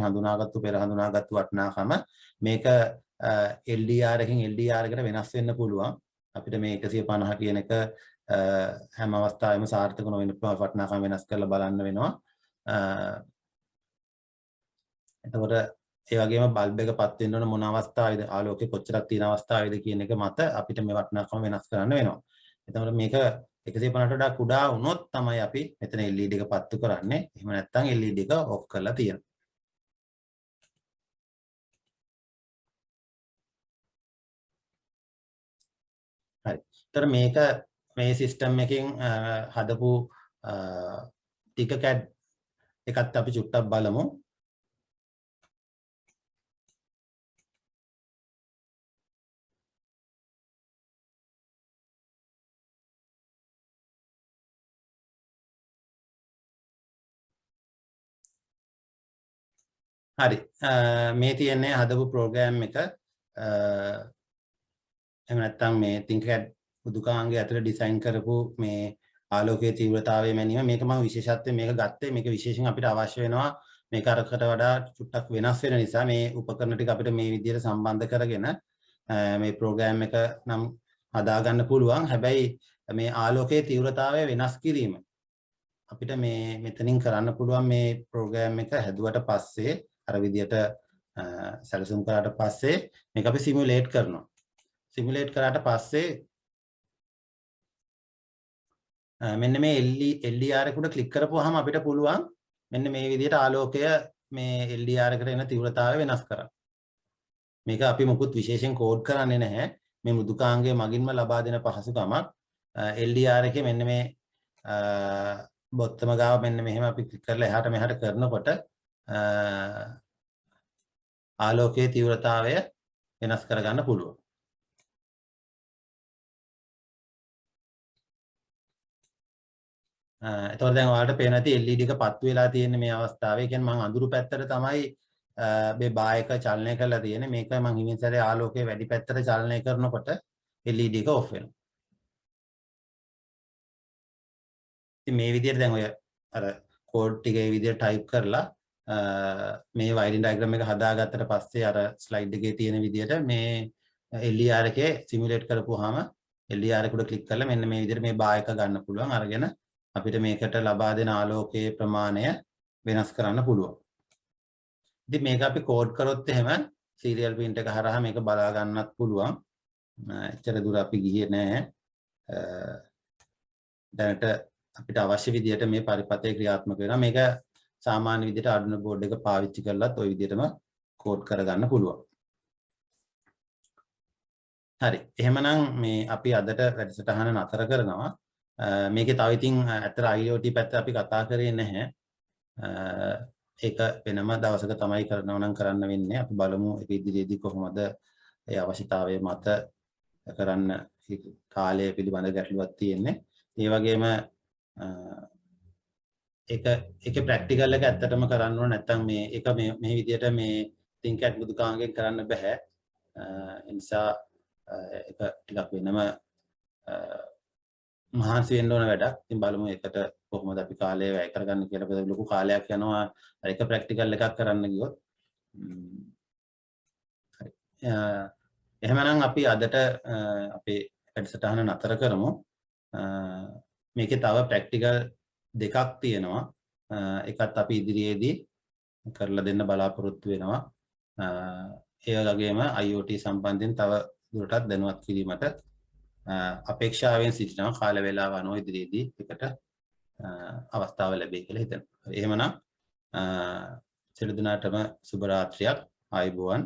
පෙර හඳුනාගත්තු වටිනාකම. මේක LDR එකකින් LDR එකට වෙනස් වෙන්න පුළුවන්. අපිට මේ 150 කියන එක හැම අවස්ථාවෙම සාර්ථක නොවෙන වටිනාකම වෙනස් කරලා බලන්න වෙනවා. එතකොට ඒ වගේම බල්බ් එක පත් වෙන්න ඕන මොන අවස්ථාවේද ආලෝකය කොච්චරක් තියෙන අවස්ථාවේද කියන එක මත අපිට මේ වටිනාකම වෙනස් කරන්න වෙනවා. එතකොට මේක 150ට වඩා කුඩා වුණොත් තමයි අපි මෙතන LED එක පත්තු කරන්නේ. එහෙම නැත්නම් LED එක ඔෆ් කරලා තියෙනවා. හරි. ඒතර මේක මේ සිස්ටම් එකකින් හදපු TickCAD එකත් අපි චුට්ටක් බලමු. හරි මේ තියෙන්නේ හදපු ප්‍රෝග්‍රෑම් එක එහෙම නැත්නම් මේ ThinkPad උදුකාංගය ඇතුළේ ඩිසයින් කරපු මේ ආලෝකයේ තීව්‍රතාවය මැනීම මේක මම විශේෂත්වයෙන් මේක ගත්තේ මේක විශේෂයෙන් අපිට අවශ්‍ය වෙනවා මේක අරකට වඩා චුට්ටක් වෙනස් වෙන නිසා මේ උපකරණ ටික අපිට මේ විදිහට සම්බන්ධ කරගෙන මේ ප්‍රෝග්‍රෑම් එක නම් හදා ගන්න පුළුවන් හැබැයි මේ ආලෝකයේ තීව්‍රතාවය වෙනස් කිරීම අපිට මේ මෙතනින් කරන්න පුළුවන් මේ ප්‍රෝග්‍රෑම් එක හැදුවට පස්සේ අර විදිහට සැලසුම් කරාට පස්සේ මේක අපි සිමුලේට් කරනවා. සිමුලේට් කරාට පස්සේ මෙන්න මේ LDR එකට ක්ලික් කරපුවාම අපිට පුළුවන් මෙන්න මේ විදිහට ආලෝකය මේ LDR එකට එන තීව්‍රතාවය වෙනස් කරන්න. මේක අපි මොකුත් විශේෂයෙන් කෝඩ් කරන්නේ නැහැ. මේ මෘදුකාංගය මගින්ම ලබා දෙන පහසුකමක් LDR එකේ මෙන්න මේ බොත්තම ගාව මෙන්න මෙහෙම අපි ක්ලික් කරලා එහාට මෙහාට කරනකොට ආලෝකයේ තීව්‍රතාවය වෙනස් කරගන්න පුළුවන්. එතකොට දැන් ඔයාලට පේන ඇති LED එක පත්තු වෙලා තියෙන මේ අවස්ථාවේ. කියන්නේ මම අඳුරු පැත්තට තමයි මේ බායක චලනය කරලා තියෙන්නේ. මේක මම හිමින් සැරේ ආලෝකයේ වැඩි පැත්තට චලනය කරනකොට LED එක ඔෆ් වෙනවා. ඉතින් මේ විදිහට දැන් ඔය අර කෝඩ් ටික ඒ විදිහට ටයිප් කරලා මේ වයරින් ඩයග්‍රෑම් එක හදාගත්තට පස්සේ අර ස්ලයිඩ් එකේ තියෙන විදිහට මේ LDR එකේ සිමුලේට් කරපුවාම LDR එකට ක්ලික් කරලා මෙන්න මේ විදිහට මේ බායක ගන්න පුළුවන්. අරගෙන අපිට මේකට ලබා දෙන ආලෝකයේ ප්‍රමාණය වෙනස් කරන්න පුළුවන්. ඉතින් මේක අපි කෝඩ් කරොත් එහෙම සීරියල් print එක හරහා මේක බලා ගන්නත් පුළුවන්. එච්චර දුර අපි ගියේ නෑ. දැනට අපිට අවශ්‍ය විදිහට මේ පරිපථය ක්‍රියාත්මක වෙනවා. මේක සාමාන්‍ය විදිහට Arduino board එක පාවිච්චි කරලත් ওই විදිහටම කෝඩ් කරගන්න පුළුවන්. හරි. එහෙමනම් මේ අපි අදට වැඩසටහන නතර කරනවා. මේකේ තව ඉතින් ඇත්තට IoT පැත්ත අපි කතා කරේ නැහැ. ඒක වෙනම දවසක තමයි කරනවා නම් කරන්න වෙන්නේ. අපි බලමු ඒක ඉදිරියේදී කොහොමද ඒ අවශ්‍යතාවය මත කරන්න කාලය පිළිබඳ ගැටලුවක් තියෙන්නේ. ඒ වගේම ඒක ප්‍රැක්ටිකල් එක ඇත්තටම කරන්න ඕන නැත්නම් මේ විදිහට මේ තින්කැට් බුදුකාංගෙන් කරන්න බෑ. ඒ නිසා ඒක ටිකක් වෙනම මහන්සි වෙන්න ඕන වැඩක්. ඉතින් බලමු ඒකට කොහොමද අපි කාලය වැය කරගන්න කියලා. මොකද ලොකු කාලයක් යනවා ඒක ප්‍රැක්ටිකල් එකක් කරන්න ගියොත්. හරි. එහෙමනම් අපි අදට අපේ වැඩසටහන නතර කරමු. මේකේ තව ප්‍රැක්ටිකල් දෙකක් තියෙනවා. එකත් අපි ඉදිරියේදී කරලා දෙන්න බලාපොරොත්තු වෙනවා. ඒ වගේම IoT සම්බන්ධයෙන් තව දුරටත් දැනුවත් කිරීමට අපේක්ෂාවෙන් සිටිනවා. කාල වේලාව අනුව ඉදිරියේදී එකට අවස්ථාව ලැබෙයි කියලා හිතනවා. එහෙමනම් සියලු දෙනාටම සුබ රාත්‍රියක්. ආයුබෝවන්.